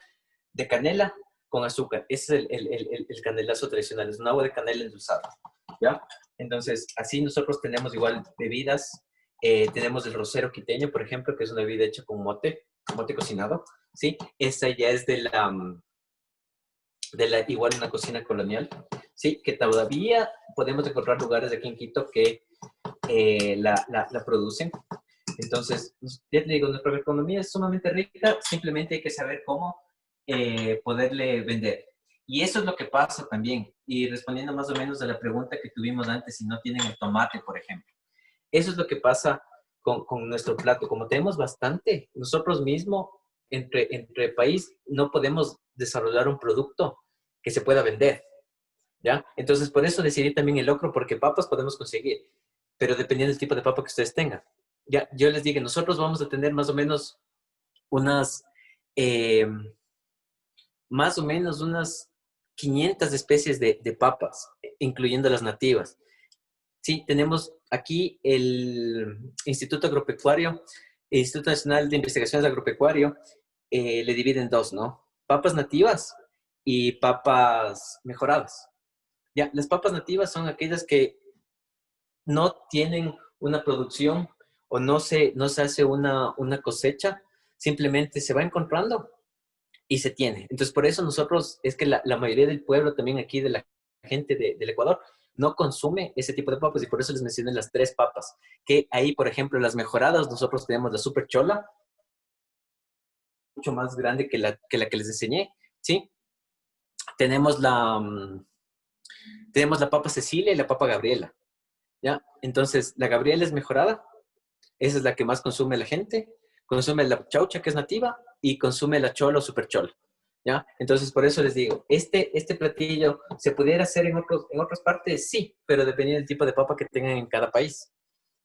de canela con azúcar. Ese es el canelazo tradicional, es un agua de canela endulzada, ¿ya? Entonces, así nosotros tenemos igual bebidas. Tenemos el rosero quiteño, por ejemplo, que es una bebida hecha con mote cocinado, ¿sí? Esa ya es igual una cocina colonial, ¿sí? Que todavía podemos encontrar lugares aquí en Quito que la producen. Entonces, ya te digo, nuestra economía es sumamente rica, simplemente hay que saber cómo poderle vender. Y eso es lo que pasa también. Y respondiendo más o menos a la pregunta que tuvimos antes, si no tienen el tomate, por ejemplo. Eso es lo que pasa con nuestro plato. Como tenemos bastante, nosotros mismos, entre país, no podemos desarrollar un producto que se pueda vender, ¿ya? Entonces, por eso decidí también el locro, porque papas podemos conseguir, pero dependiendo del tipo de papa que ustedes tengan. Ya, yo les dije, nosotros vamos a tener más o menos unas 500 especies de papas, incluyendo las nativas. Sí, tenemos aquí el Instituto Agropecuario, el Instituto Nacional de Investigaciones Agropecuario, le divide en dos, ¿no? Papas nativas y papas mejoradas. Ya, las papas nativas son aquellas que no tienen una producción o no se hace una cosecha, simplemente se va encontrando y se tiene. Entonces, por eso nosotros, es que la mayoría del pueblo también aquí, de la gente del Ecuador, no consume ese tipo de papas, y por eso les mencioné las 3 papas. Que ahí, por ejemplo, las mejoradas, nosotros tenemos la Super Chola, mucho más grande que la que les enseñé, ¿sí? tenemos tenemos la papa Cecilia y la papa Gabriela, ¿ya? Entonces, la Gabriela es mejorada, esa es la que más consume la gente, consume la chaucha, que es nativa, y consume la chola o super chola, ¿ya? Entonces, por eso les digo, este platillo se pudiera hacer en otras partes, sí, pero dependiendo del tipo de papa que tengan en cada país,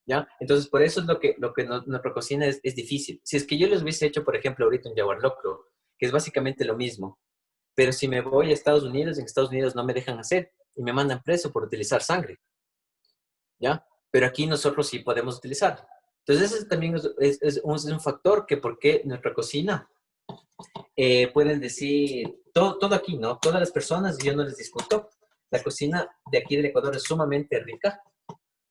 ¿ya? Entonces, por eso es lo que nuestra cocina es difícil. Si es que yo les hubiese hecho, por ejemplo, ahorita un yaguar locro, que es básicamente lo mismo, pero si me voy a Estados Unidos, en Estados Unidos no me dejan hacer y me mandan preso por utilizar sangre, ¿ya? Pero aquí nosotros sí podemos utilizar. Entonces, ese también es un factor que por qué nuestra cocina, pueden decir, todo aquí, ¿no? Todas las personas, y yo no les discuto, la cocina de aquí del Ecuador es sumamente rica,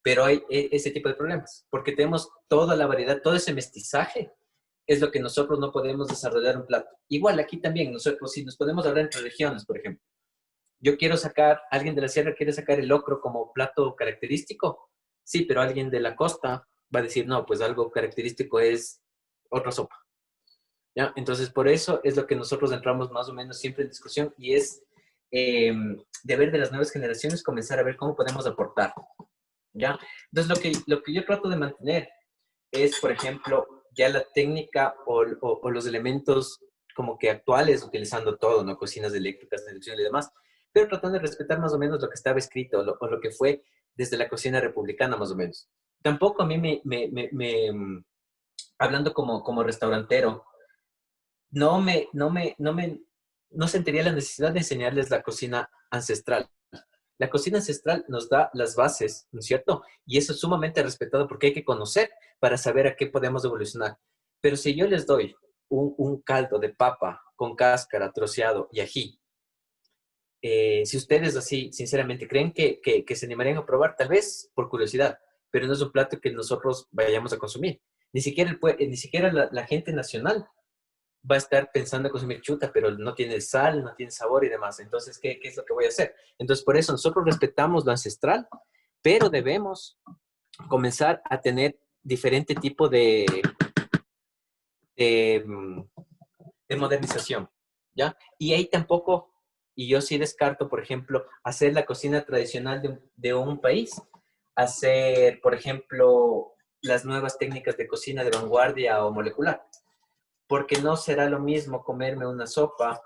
pero hay ese tipo de problemas, porque tenemos toda la variedad, todo ese mestizaje, es lo que nosotros no podemos desarrollar un plato. Igual aquí también, nosotros si nos podemos hablar entre regiones, por ejemplo. Yo quiero sacar, alguien de la sierra quiere sacar el locro como plato característico, sí, pero alguien de la costa va a decir, no, pues algo característico es otra sopa, ¿ya? Entonces, por eso es lo que nosotros entramos más o menos siempre en discusión y es deber de las nuevas generaciones comenzar a ver cómo podemos aportar, ¿ya? Entonces, lo que yo trato de mantener es, por ejemplo, ya la técnica o los elementos como que actuales, utilizando todo, ¿no? Cocinas eléctricas, inducción y demás, pero tratando de respetar más o menos lo que estaba escrito o lo que fue desde la cocina republicana, más o menos. Tampoco a mí hablando como restaurantero, no sentiría la necesidad de enseñarles la cocina ancestral. La cocina ancestral nos da las bases, ¿no es cierto? Y eso es sumamente respetado porque hay que conocer para saber a qué podemos evolucionar. Pero si yo les doy un caldo de papa con cáscara, troceado y ají, si ustedes así, sinceramente, creen que se animarían a probar, tal vez por curiosidad, pero no es un plato que nosotros vayamos a consumir. Ni siquiera la gente nacional va a estar pensando en consumir chuta, pero no tiene sal, no tiene sabor y demás. Entonces, ¿qué es lo que voy a hacer? Entonces, por eso nosotros respetamos lo ancestral, pero debemos comenzar a tener diferente tipo de modernización, ¿ya? Y ahí tampoco, y yo sí descarto, por ejemplo, hacer la cocina tradicional de un país, hacer, por ejemplo, las nuevas técnicas de cocina de vanguardia o molecular, porque no será lo mismo comerme una sopa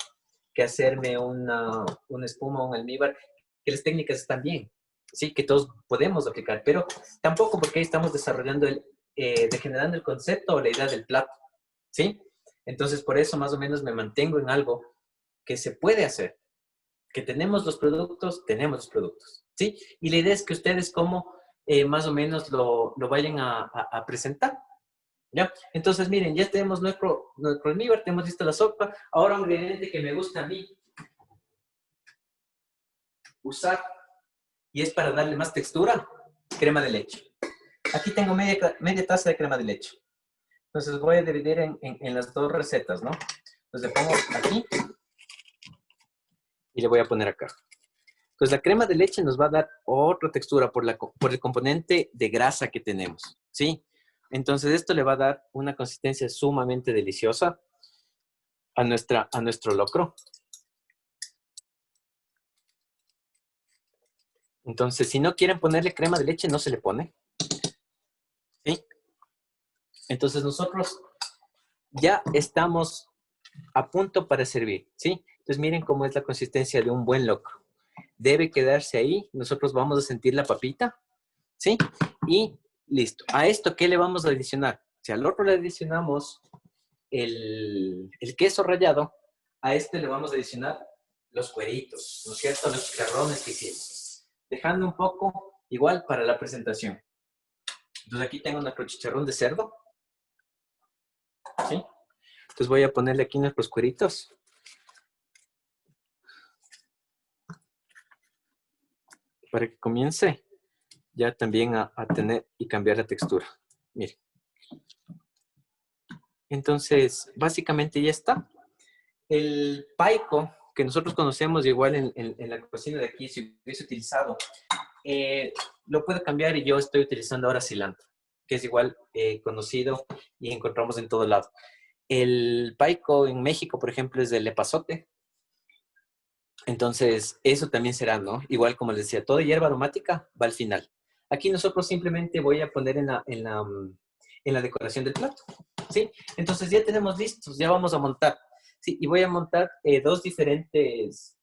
que hacerme una espuma o un almíbar, que las técnicas están bien, sí, que todos podemos aplicar, pero tampoco porque ahí estamos desarrollando degenerando el concepto o la idea del plato, ¿sí? Entonces, por eso más o menos me mantengo en algo que se puede hacer, que tenemos los productos, ¿sí? Y la idea es que ustedes como más o menos lo vayan a presentar, ¿ya? Entonces, miren, ya tenemos nuestro almíbar, tenemos lista la sopa. Ahora un ingrediente que me gusta a mí usar, y es para darle más textura, crema de leche. Aquí tengo media taza de crema de leche. Entonces voy a dividir en las dos recetas, ¿no? Entonces le pongo aquí y le voy a poner acá. Entonces la crema de leche nos va a dar otra textura por el componente de grasa que tenemos, ¿sí? Entonces esto le va a dar una consistencia sumamente deliciosa a nuestro locro. Entonces, si no quieren ponerle crema de leche, no se le pone, ¿sí? Entonces nosotros ya estamos a punto para servir, ¿sí? Entonces miren cómo es la consistencia de un buen locro. Debe quedarse ahí. Nosotros vamos a sentir la papita, ¿sí? Y listo. ¿A esto qué le vamos a adicionar? Si al otro le adicionamos el queso rallado, a este le vamos a adicionar los cueritos, ¿no es cierto? Los chicharrones que hicimos. Dejando un poco igual para la presentación. Entonces aquí tengo nuestro chicharrón de cerdo, ¿sí? Entonces voy a ponerle aquí nuestros cueritos. Para que comience ya también a tener y cambiar la textura. Miren. Entonces, básicamente ya está. El paico, que nosotros conocemos igual en la cocina de aquí, si hubiese utilizado, lo puedo cambiar y yo estoy utilizando ahora cilantro, que es igual conocido y encontramos en todo lado. El paico en México, por ejemplo, es del epazote. Entonces, eso también será, ¿no? Igual como les decía, toda hierba aromática va al final. Aquí nosotros simplemente voy a poner en la decoración del plato, ¿sí? Entonces ya tenemos listos, ya vamos a montar. Sí, y voy a montar dos diferentes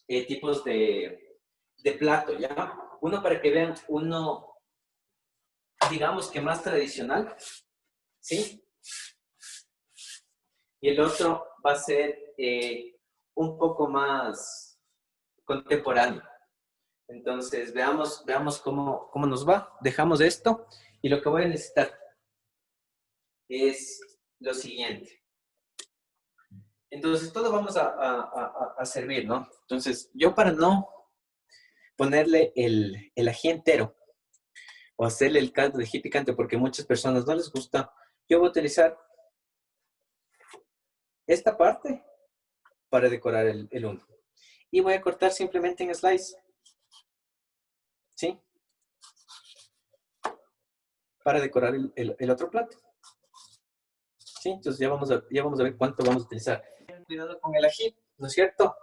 tipos de plato, ¿ya? Uno para que vean uno, digamos que más tradicional, ¿sí? Y el otro va a ser un poco más contemporáneo. Entonces, veamos cómo nos va. Dejamos esto y lo que voy a necesitar es lo siguiente. Entonces, todo vamos a servir, ¿no? Entonces, yo para no ponerle el ají entero o hacerle el caldo de ají picante, porque a muchas personas no les gusta, yo voy a utilizar esta parte para decorar el uno. Y voy a cortar simplemente en slice. ¿Sí? Para decorar el otro plato. ¿Sí? Entonces ya vamos a ver cuánto vamos a utilizar. Cuidado con el ají, ¿no es cierto?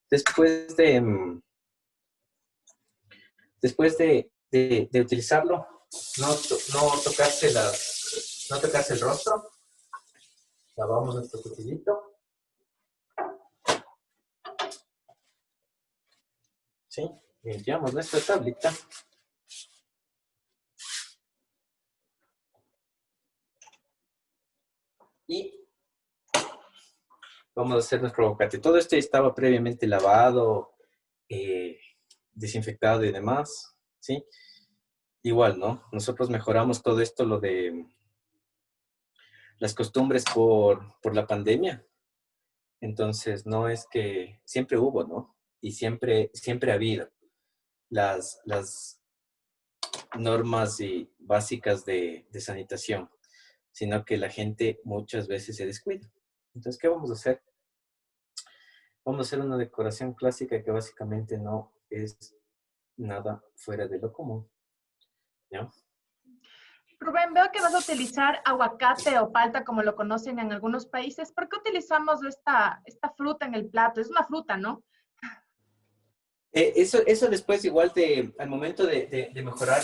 Después de utilizarlo, no tocarse el rostro. Lavamos nuestro cuchillito. ¿Sí? Limpiamos nuestra tablita. Y vamos a hacer nuestro aguacate. Todo esto estaba previamente lavado, desinfectado y demás, ¿sí? Igual, ¿no? Nosotros mejoramos todo esto, lo de las costumbres por la pandemia. Entonces, no es que siempre hubo, ¿no? Y siempre ha habido las normas básicas de sanitación, sino que la gente muchas veces se descuida. Entonces, ¿qué vamos a hacer? Vamos a hacer una decoración clásica que básicamente no es nada fuera de lo común. ¿Ya? Rubén, veo que vas a utilizar aguacate o palta como lo conocen en algunos países. ¿Por qué utilizamos esta fruta en el plato? Es una fruta, ¿no? Eso después igual al momento de mejorar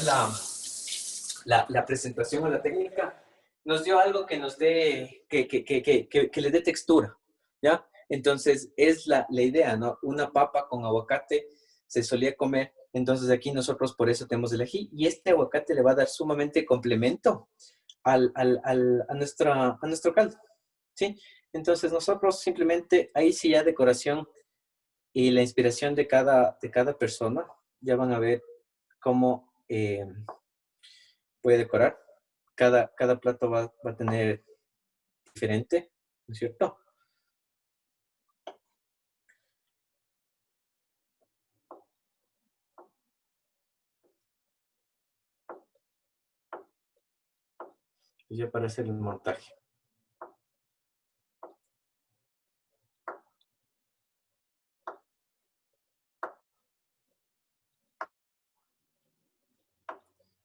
la presentación o la técnica, nos dio algo que nos dé, que le dé textura, ¿ya? Entonces, es la idea, ¿no? Una papa con aguacate se solía comer, entonces aquí nosotros por eso tenemos el ají, y este aguacate le va a dar sumamente complemento a nuestro caldo, ¿sí? Entonces, nosotros simplemente, ahí sí ya decoración y la inspiración de cada persona, ya van a ver cómo puede decorar. Cada plato va a tener diferente, ¿no es cierto? Y ya para hacer el montaje.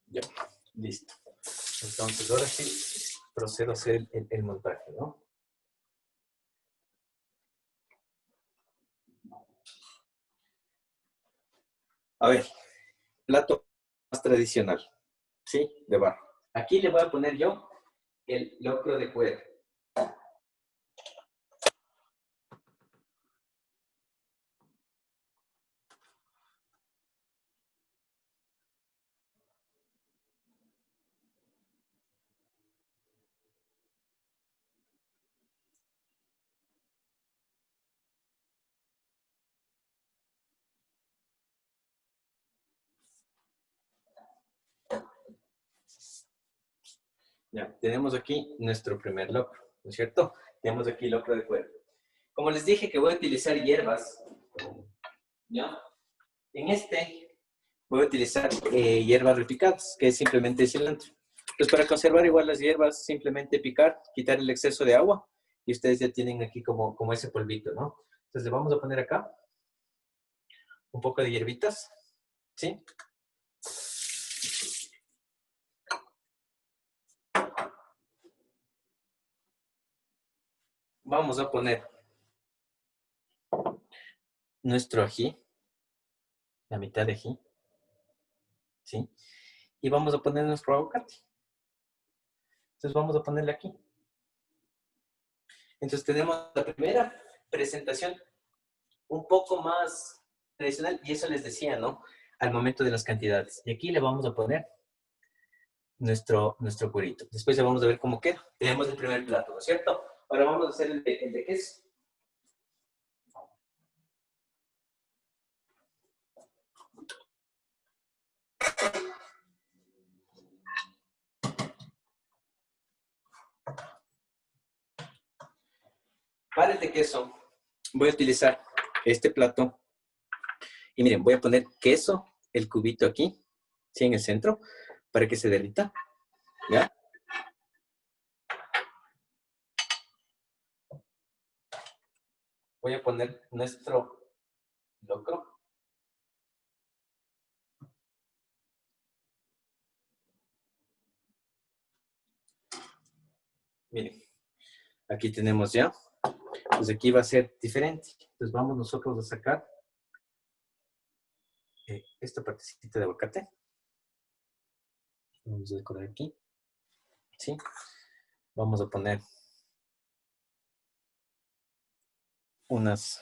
Ya, listo. Entonces, ahora sí procedo a hacer el montaje, ¿no? A ver, plato más tradicional, ¿sí? De barro. Aquí le voy a poner yo el locro de cuero. Ya, tenemos aquí nuestro primer locro, ¿no es cierto? Tenemos aquí locro de cuero. Como les dije que voy a utilizar hierbas, ¿ya? En este voy a utilizar hierbas repicadas, que es simplemente cilantro. Pues para conservar igual las hierbas, simplemente picar, quitar el exceso de agua, y ustedes ya tienen aquí como ese polvito, ¿no? Entonces le vamos a poner acá un poco de hierbitas, ¿sí? Vamos a poner nuestro ají, la mitad de ají, ¿sí? Y vamos a poner nuestro aguacate. Entonces vamos a ponerle aquí. Entonces tenemos la primera presentación un poco más tradicional, y eso les decía, ¿no? Al momento de las cantidades. Y aquí le vamos a poner nuestro curito. Después ya vamos a ver cómo queda. Tenemos el primer plato, ¿no es cierto? Ahora vamos a hacer el de queso. Para el de queso voy a utilizar este plato. Y miren, voy a poner queso, el cubito aquí, ¿sí? En el centro, para que se derrita. ¿Ya? Voy a poner nuestro locro. Miren, aquí tenemos ya. Pues aquí va a ser diferente. Entonces vamos nosotros a sacar esta partecita de aguacate. Vamos a decorar aquí. ¿Sí? Vamos a poner unas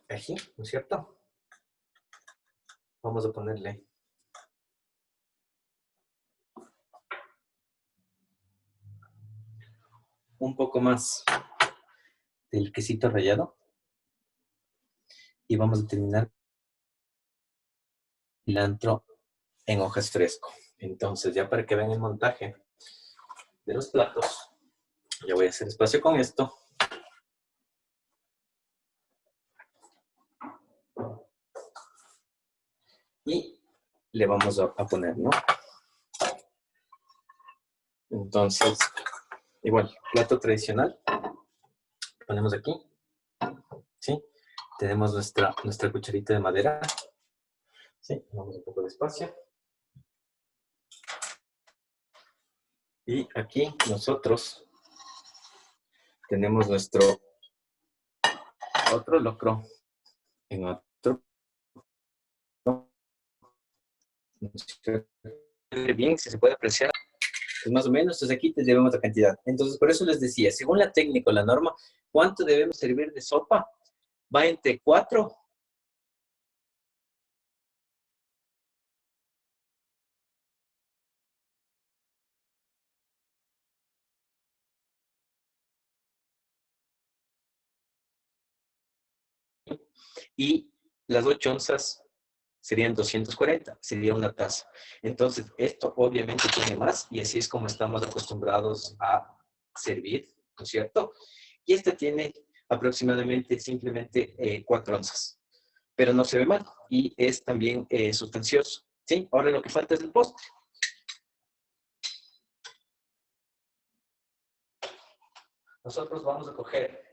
ají, ¿no es cierto? Vamos a ponerle un poco más del quesito rallado. Y vamos a terminar cilantro en hojas fresco. Entonces, ya para que vean el montaje de los platos, ya voy a hacer espacio con esto. Y le vamos a poner, ¿no? Entonces, igual, plato tradicional. Ponemos aquí. ¿Sí? Tenemos nuestra cucharita de madera. ¿Sí? Vamos un poco de espacio. Y aquí nosotros tenemos nuestro otro locro en otro. Bien, si se puede apreciar, pues más o menos, entonces aquí debemos la cantidad. Entonces, por eso les decía, según la técnica o la norma, ¿cuánto debemos servir de sopa? Va entre 4 y las 8 onzas serían 240, sería una taza. Entonces, esto obviamente tiene más y así es como estamos acostumbrados a servir, ¿no es cierto? Y este tiene aproximadamente simplemente 4 onzas, pero no se ve mal y es también sustancioso, ¿sí? Ahora lo que falta es el postre. Nosotros vamos a coger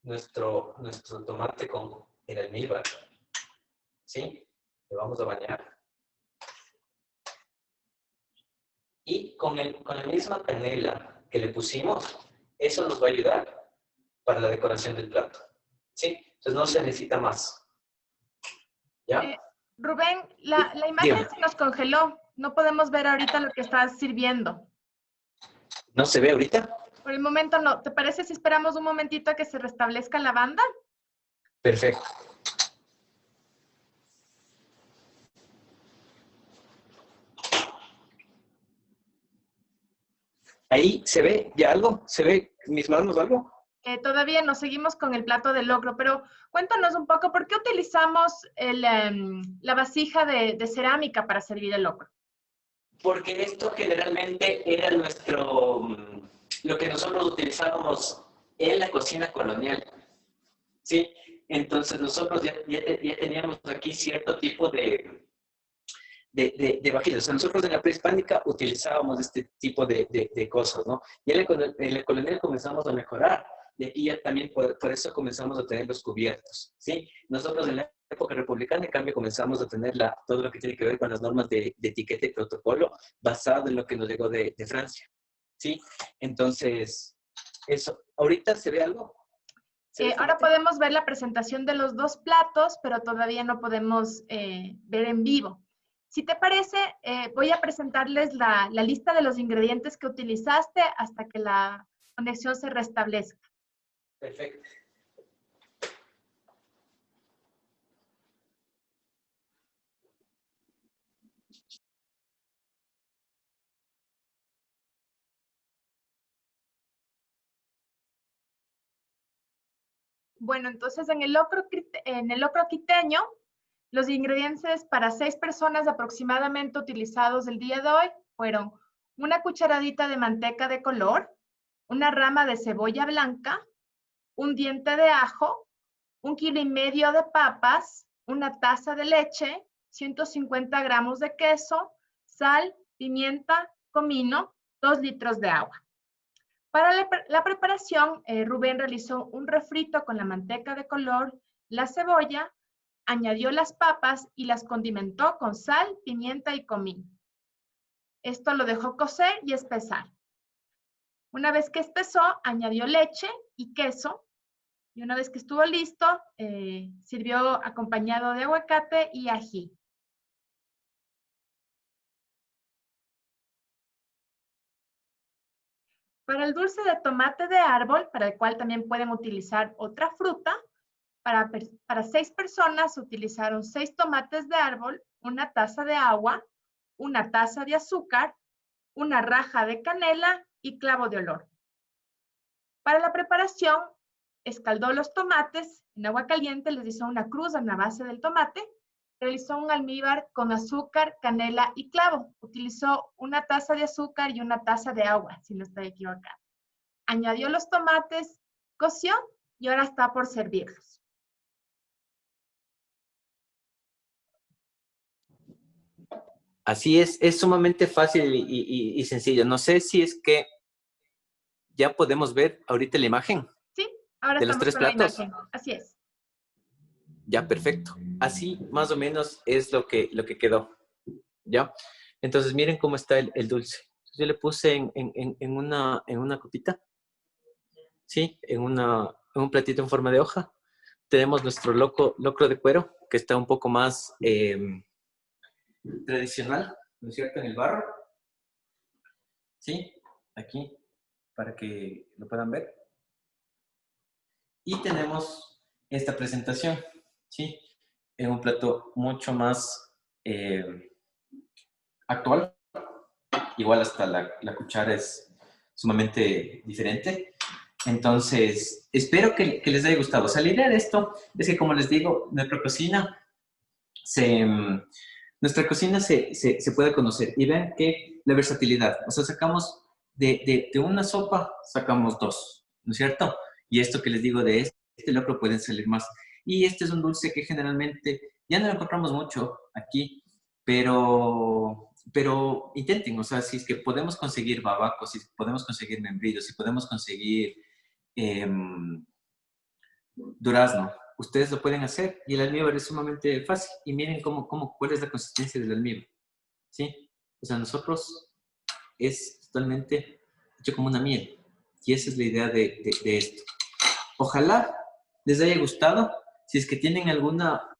nuestro tomate con el almíbar, ¿sí? Le vamos a bañar. Y con la misma canela que le pusimos, eso nos va a ayudar para la decoración del plato, ¿sí? Entonces no se necesita más. ¿Ya? Rubén, la imagen se nos congeló. No podemos ver ahorita lo que estás sirviendo. ¿No se ve ahorita? Por el momento no. ¿Te parece si esperamos un momentito a que se restablezca la banda? Perfecto. ¿Ahí se ve ya algo? ¿Se ve mis manos algo? Todavía no, seguimos con el plato de locro, pero cuéntanos un poco, ¿por qué utilizamos la vasija de cerámica para servir el locro? Porque esto generalmente era lo que nosotros utilizábamos en la cocina colonial, ¿sí? Entonces nosotros ya teníamos aquí cierto tipo de vajillas. O sea, nosotros en la prehispánica utilizábamos este tipo de cosas, ¿no? Y en la colonial comenzamos a mejorar. Y aquí ya también por eso comenzamos a tener los cubiertos, ¿sí? Nosotros en la época republicana, en cambio, comenzamos a tener todo lo que tiene que ver con las normas de etiqueta y protocolo basado en lo que nos llegó de Francia, ¿sí? Entonces, eso. ¿Ahorita se ve algo? Ahora podemos ver la presentación de los dos platos, pero todavía no podemos ver en vivo. Si te parece, voy a presentarles la lista de los ingredientes que utilizaste hasta que la conexión se restablezca. Perfecto. Bueno, entonces en el locro quiteño, los ingredientes para 6 personas aproximadamente utilizados el día de hoy fueron una cucharadita de manteca de color, una rama de cebolla blanca, un diente de ajo, 1,5 kilos de papas, una taza de leche, 150 gramos de queso, sal, pimienta, comino, 2 litros de agua. Para la preparación, Rubén realizó un refrito con la manteca de color, la cebolla, añadió las papas y las condimentó con sal, pimienta y comino. Esto lo dejó cocer y espesar. Una vez que espesó, añadió leche y queso. Y una vez que estuvo listo, sirvió acompañado de aguacate y ají. Para el dulce de tomate de árbol, para el cual también pueden utilizar otra fruta, para 6 personas utilizaron 6 tomates de árbol, una taza de agua, una taza de azúcar, una raja de canela y clavo de olor. Para la preparación, escaldó los tomates en agua caliente, les hizo una cruz en la base del tomate, realizó un almíbar con azúcar, canela y clavo. Utilizó una taza de azúcar y una taza de agua, si no estoy equivocada. Añadió los tomates, coció y ahora está por servirlos. Así es sumamente fácil y sencillo. No sé si es que ya podemos ver ahorita la imagen. Sí, ahora de los 3 platos. La imagen. Así es. Ya, perfecto. Así más o menos es lo que quedó. ¿Ya? Entonces miren cómo está el dulce. Yo le puse en una copita. ¿Sí? En un platito en forma de hoja. Tenemos nuestro locro de cuero, que está un poco más tradicional, ¿no es cierto? En el barro. ¿Sí? Aquí, para que lo puedan ver. Y tenemos esta presentación, ¿sí? En un plato mucho más actual. Igual hasta la cuchara es sumamente diferente. Entonces, espero que les haya gustado. O sea, la idea de esto es que, como les digo, nuestra cocina se puede conocer. Y vean que la versatilidad. O sea, sacamos de una sopa, sacamos 2, ¿no es cierto? Y esto que les digo de este locro pueden salir más. Y este es un dulce que generalmente ya no lo encontramos mucho aquí, pero intenten, o sea, si es que podemos conseguir babaco, si podemos conseguir membrillo, si podemos conseguir durazno, ustedes lo pueden hacer y el almíbar es sumamente fácil. Y miren cuál es la consistencia del almíbar, ¿sí? O sea, nosotros es totalmente hecho como una miel y esa es la idea de esto. Ojalá les haya gustado. Si es que tienen alguna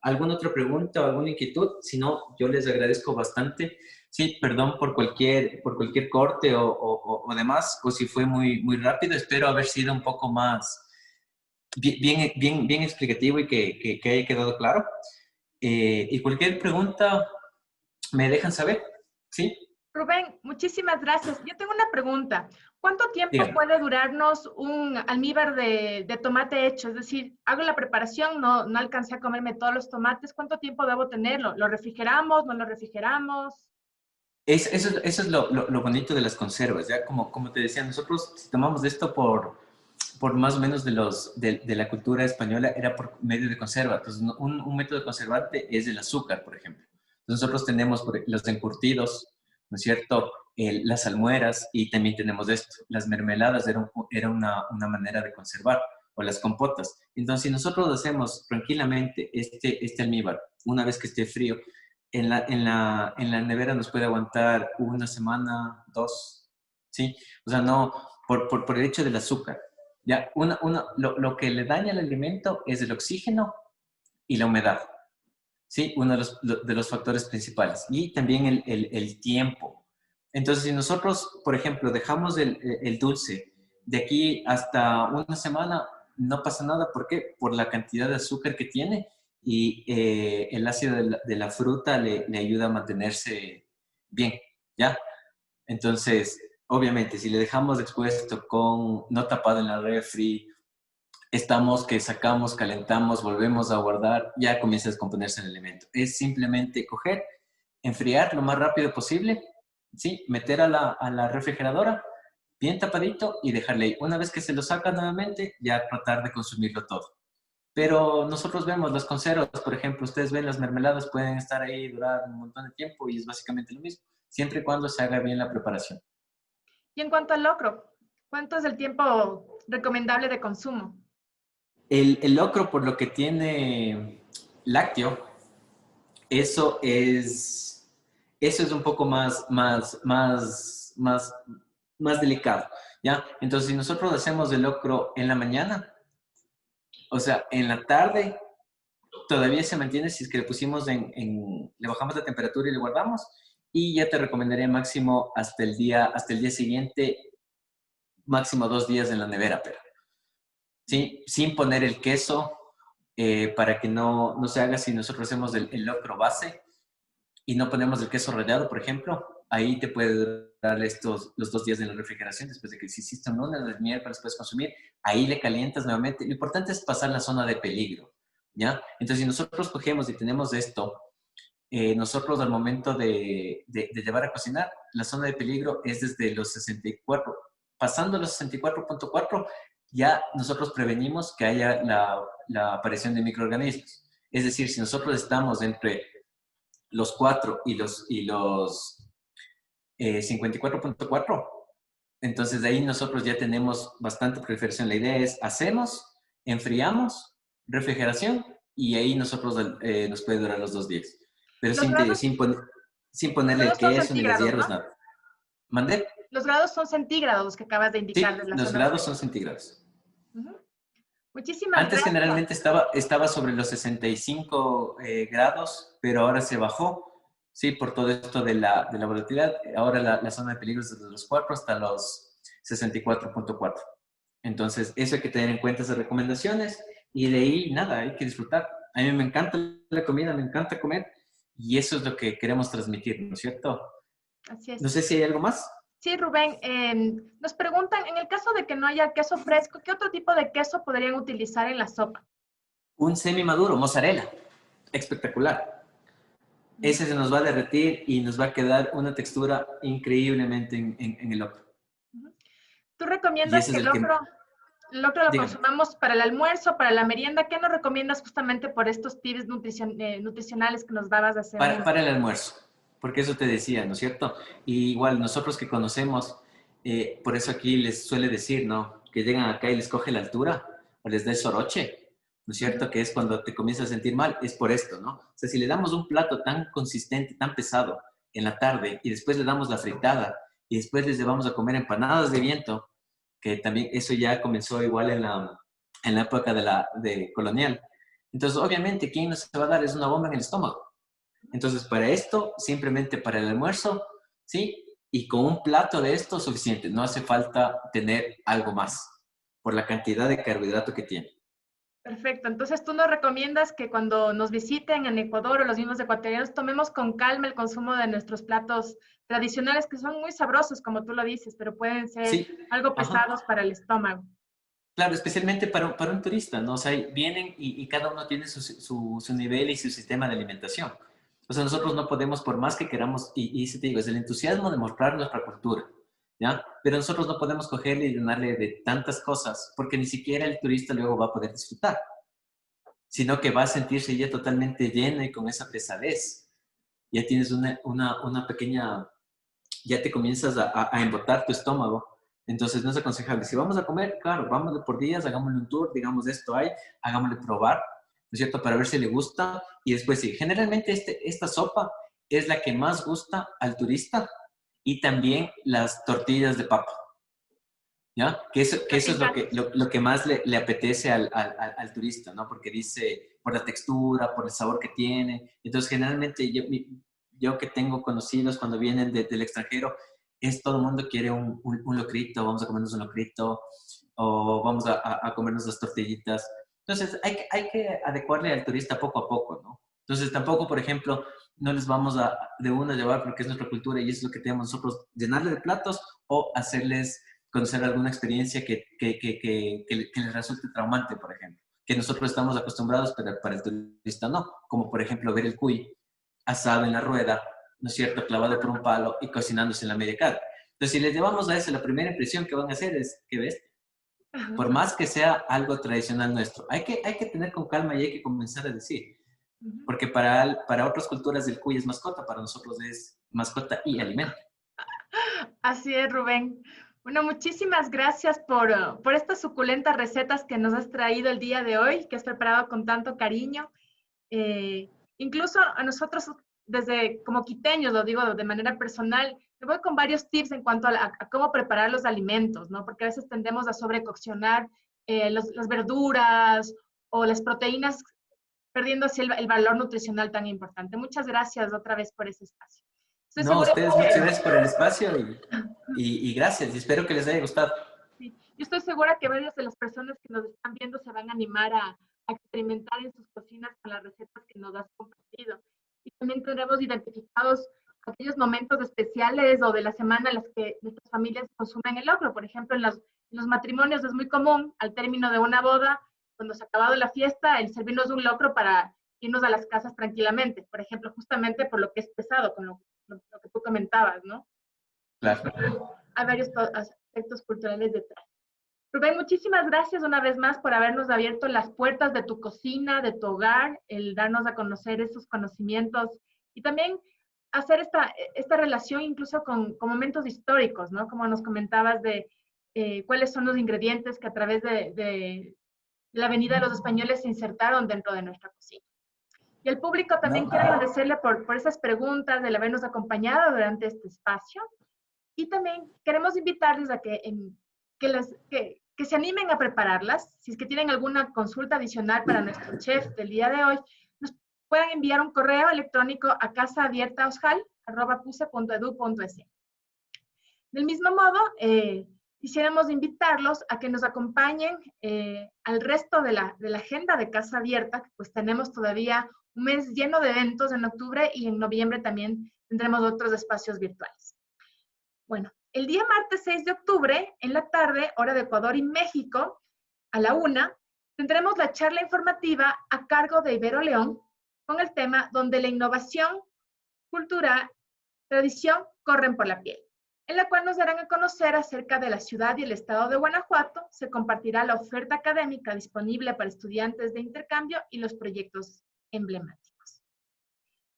otra pregunta o alguna inquietud, si no, yo les agradezco bastante. Sí, perdón por cualquier corte o demás, o si fue muy rápido. Espero haber sido un poco más bien explicativo y que haya quedado claro. Y cualquier pregunta me dejan saber, ¿sí? Rubén, muchísimas gracias. Yo tengo una pregunta. ¿Cuánto tiempo puede durarnos un almíbar de tomate hecho? Es decir, hago la preparación, no alcancé a comerme todos los tomates. ¿Cuánto tiempo debo tenerlo? ¿Lo refrigeramos? ¿No lo refrigeramos? Eso es lo bonito de las conservas, ¿ya? Como te decía, nosotros si tomamos esto por más o menos de la cultura española, era por medio de conserva. Entonces, un método de conservante es el azúcar, por ejemplo. Entonces, nosotros tenemos los encurtidos, ¿no es cierto? Las almueras y también tenemos esto. Las mermeladas era una manera de conservar, o las compotas. Entonces, si nosotros hacemos tranquilamente este almíbar, una vez que esté frío, en la nevera nos puede aguantar 1 semana, 2, ¿sí? O sea, no, por el hecho del azúcar. Ya, lo que le daña al alimento es el oxígeno y la humedad. Sí, uno de los factores principales. Y también el tiempo. Entonces, si nosotros, por ejemplo, dejamos el dulce de aquí hasta una semana, no pasa nada. ¿Por qué? Por la cantidad de azúcar que tiene y el ácido de la fruta le ayuda a mantenerse bien, ¿ya? Entonces, obviamente, si le dejamos expuesto no tapado en la refri, estamos que sacamos, calentamos, volvemos a guardar, ya comienza a descomponerse el alimento. Es simplemente coger, enfriar lo más rápido posible, ¿sí? Meter a la refrigeradora, bien tapadito y dejarle ahí. Una vez que se lo saca nuevamente, ya tratar de consumirlo todo. Pero nosotros vemos las conservas, por ejemplo, ustedes ven las mermeladas pueden estar ahí, durar un montón de tiempo y es básicamente lo mismo, siempre y cuando se haga bien la preparación. Y en cuanto al locro, ¿cuánto es el tiempo recomendable de consumo? El locro, por lo que tiene lácteo, eso es un poco más delicado, ¿ya? Entonces, si nosotros hacemos el locro en la mañana, o sea, en la tarde, todavía se mantiene si es que le pusimos le bajamos la temperatura y le guardamos, y ya te recomendaría máximo hasta el día siguiente, máximo 2 días en la nevera, pero ¿sí? Sin poner el queso para que no se haga. Si nosotros hacemos el locro base y no ponemos el queso rallado, por ejemplo, ahí te puede durar los 2 días en la refrigeración. Después de que si hiciste un lunes, el miércoles puedes consumir, ahí le calientas nuevamente. Lo importante es pasar la zona de peligro, ¿ya? Entonces, si nosotros cogemos y tenemos esto, nosotros al momento de llevar a cocinar, la zona de peligro es desde los 64, pasando los 64.4, ya nosotros prevenimos que haya la aparición de microorganismos. Es decir, si nosotros estamos entre los 4 y los 54.4, entonces de ahí nosotros ya tenemos bastante proliferación. La idea es, hacemos, enfriamos, refrigeración, y ahí nosotros nos puede durar los 2 días. Pero sin ponerle el queso ni las hierbas, ¿no? Nada. ¿Mandé? Los grados son centígrados los que acabas de indicar. Sí, los grados son centígrados. Muchísimas Antes gracias. generalmente estaba sobre los 65 grados, pero ahora se bajó, sí, por todo esto de la volatilidad. Ahora la zona de peligro es desde los 4 hasta los 64.4. Entonces, eso hay que tener en cuenta, esas recomendaciones, y de ahí, nada, hay que disfrutar. A mí me encanta la comida, me encanta comer, y eso es lo que queremos transmitir, ¿no es cierto? Así es. No sé si hay algo más. Sí, Rubén, nos preguntan, en el caso de que no haya queso fresco, ¿qué otro tipo de queso podrían utilizar en la sopa? Un semi-maduro, mozzarella. Espectacular. Ese se nos va a derretir y nos va a quedar una textura increíblemente en el locro. ¿Tú recomiendas que el locro lo consumamos para el almuerzo, para la merienda? ¿Qué nos recomiendas justamente por estos tips nutricionales que nos dabas hace para el almuerzo. Porque eso te decía, ¿no es cierto? Y igual nosotros que conocemos, por eso aquí les suele decir, ¿no? Que llegan acá y les coge la altura o les da el soroche, ¿no es cierto? Que es cuando te comienzas a sentir mal, es por esto, ¿no? O sea, si le damos un plato tan consistente, tan pesado en la tarde y después le damos la fritada y después les llevamos a comer empanadas de viento, que también eso ya comenzó igual en la época de colonial. Entonces, obviamente, ¿quién nos va a dar? Es una bomba en el estómago. Entonces, para esto, simplemente para el almuerzo, ¿sí? Y con un plato de esto suficiente. No hace falta tener algo más por la cantidad de carbohidrato que tiene. Perfecto. Entonces, tú nos recomiendas que cuando nos visiten en Ecuador o los mismos ecuatorianos, tomemos con calma el consumo de nuestros platos tradicionales, que son muy sabrosos, como tú lo dices, pero pueden ser algo pesados para el estómago. Claro, especialmente para un turista, ¿no? O sea, vienen y cada uno tiene su nivel y su sistema de alimentación. O sea, nosotros no podemos, por más que queramos, y te digo, es el entusiasmo de mostrar nuestra cultura, ¿ya? Pero nosotros no podemos cogerle y llenarle de tantas cosas, porque ni siquiera el turista luego va a poder disfrutar, sino que va a sentirse ya totalmente lleno y con esa pesadez. Ya tienes una pequeña, ya te comienzas a embotar tu estómago. Entonces no es aconsejable. Si vamos a comer, claro, vámonos por días, hagámosle un tour, digamos, esto hay, hagámosle probar, ¿no es cierto? Para ver si le gusta. Y después sí, generalmente esta sopa es la que más gusta al turista, y también las tortillas de papa. ¿Ya? Que eso es lo que más le apetece al turista, ¿no? Porque dice, por la textura, por el sabor que tiene. Entonces, generalmente, yo que tengo conocidos cuando vienen del extranjero, todo el mundo quiere un locrito, vamos a comernos un locrito, o vamos a comernos las tortillitas. Entonces, hay que adecuarle al turista poco a poco, ¿no? Entonces, tampoco, por ejemplo, no les vamos de una llevar porque es nuestra cultura y es lo que tenemos nosotros, llenarle de platos o hacerles conocer alguna experiencia que les resulte traumante, por ejemplo. Que nosotros estamos acostumbrados, pero para el turista no. Como, por ejemplo, ver el cuy asado en la rueda, ¿no es cierto?, clavado por un palo y cocinándose en la media cara. Entonces, si les llevamos a eso, la primera impresión que van a hacer es, ¿qué ves? Por más que sea algo tradicional nuestro, hay que tener con calma y hay que comenzar a decir. Porque para otras culturas el cuy es mascota, para nosotros es mascota y alimento. Así es, Rubén. Bueno, muchísimas gracias por estas suculentas recetas que nos has traído el día de hoy, que has preparado con tanto cariño. Incluso a nosotros, desde como quiteños, lo digo de manera personal, me voy con varios tips en cuanto a cómo preparar los alimentos, ¿no? Porque a veces tendemos a sobrecoccionar las verduras o las proteínas, perdiendo así el valor nutricional tan importante. Muchas gracias otra vez por ese espacio. No, ustedes muchas gracias por el espacio y gracias. Y espero que les haya gustado. Sí. Yo estoy segura que varias de las personas que nos están viendo se van a animar a experimentar en sus cocinas con las recetas que nos has compartido. Y también tendremos identificados aquellos momentos especiales o de la semana en las que nuestras familias consumen el locro. Por ejemplo, en los matrimonios es muy común, al término de una boda, cuando se ha acabado la fiesta, el servirnos un locro para irnos a las casas tranquilamente. Por ejemplo, justamente por lo que es pesado, con lo que tú comentabas, ¿no? Claro. Hay varios aspectos culturales detrás. Rubén, muchísimas gracias una vez más por habernos abierto las puertas de tu cocina, de tu hogar, el darnos a conocer esos conocimientos y también hacer esta relación incluso con momentos históricos, ¿no? Como nos comentabas de cuáles son los ingredientes que a través de la venida de los españoles se insertaron dentro de nuestra cocina. Y al público también quiero agradecerle por esas preguntas, del habernos acompañado durante este espacio. Y también queremos invitarles a que se animen a prepararlas. Si es que tienen alguna consulta adicional para nuestro chef del día de hoy, nos pueden enviar un correo electrónico a casaabiertaosjal@puse.edu.es. Del mismo modo, quisiéramos invitarlos a que nos acompañen al resto de la agenda de Casa Abierta, pues tenemos todavía un mes lleno de eventos en octubre y en noviembre también tendremos otros espacios virtuales. Bueno, el día martes 6 de octubre, en la tarde, hora de Ecuador y México, a la 1, tendremos la charla informativa a cargo de Ibero León con el tema donde la innovación, cultura, tradición corren por la piel, en la cual nos darán a conocer acerca de la ciudad y el estado de Guanajuato. Se compartirá la oferta académica disponible para estudiantes de intercambio y los proyectos emblemáticos.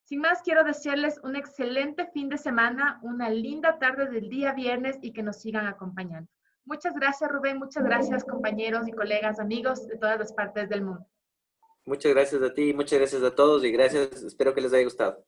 Sin más, quiero desearles un excelente fin de semana, una linda tarde del día viernes y que nos sigan acompañando. Muchas gracias, Rubén. Muchas gracias, compañeros y colegas, amigos de todas las partes del mundo. Muchas gracias a ti, muchas gracias a todos y gracias. Espero que les haya gustado.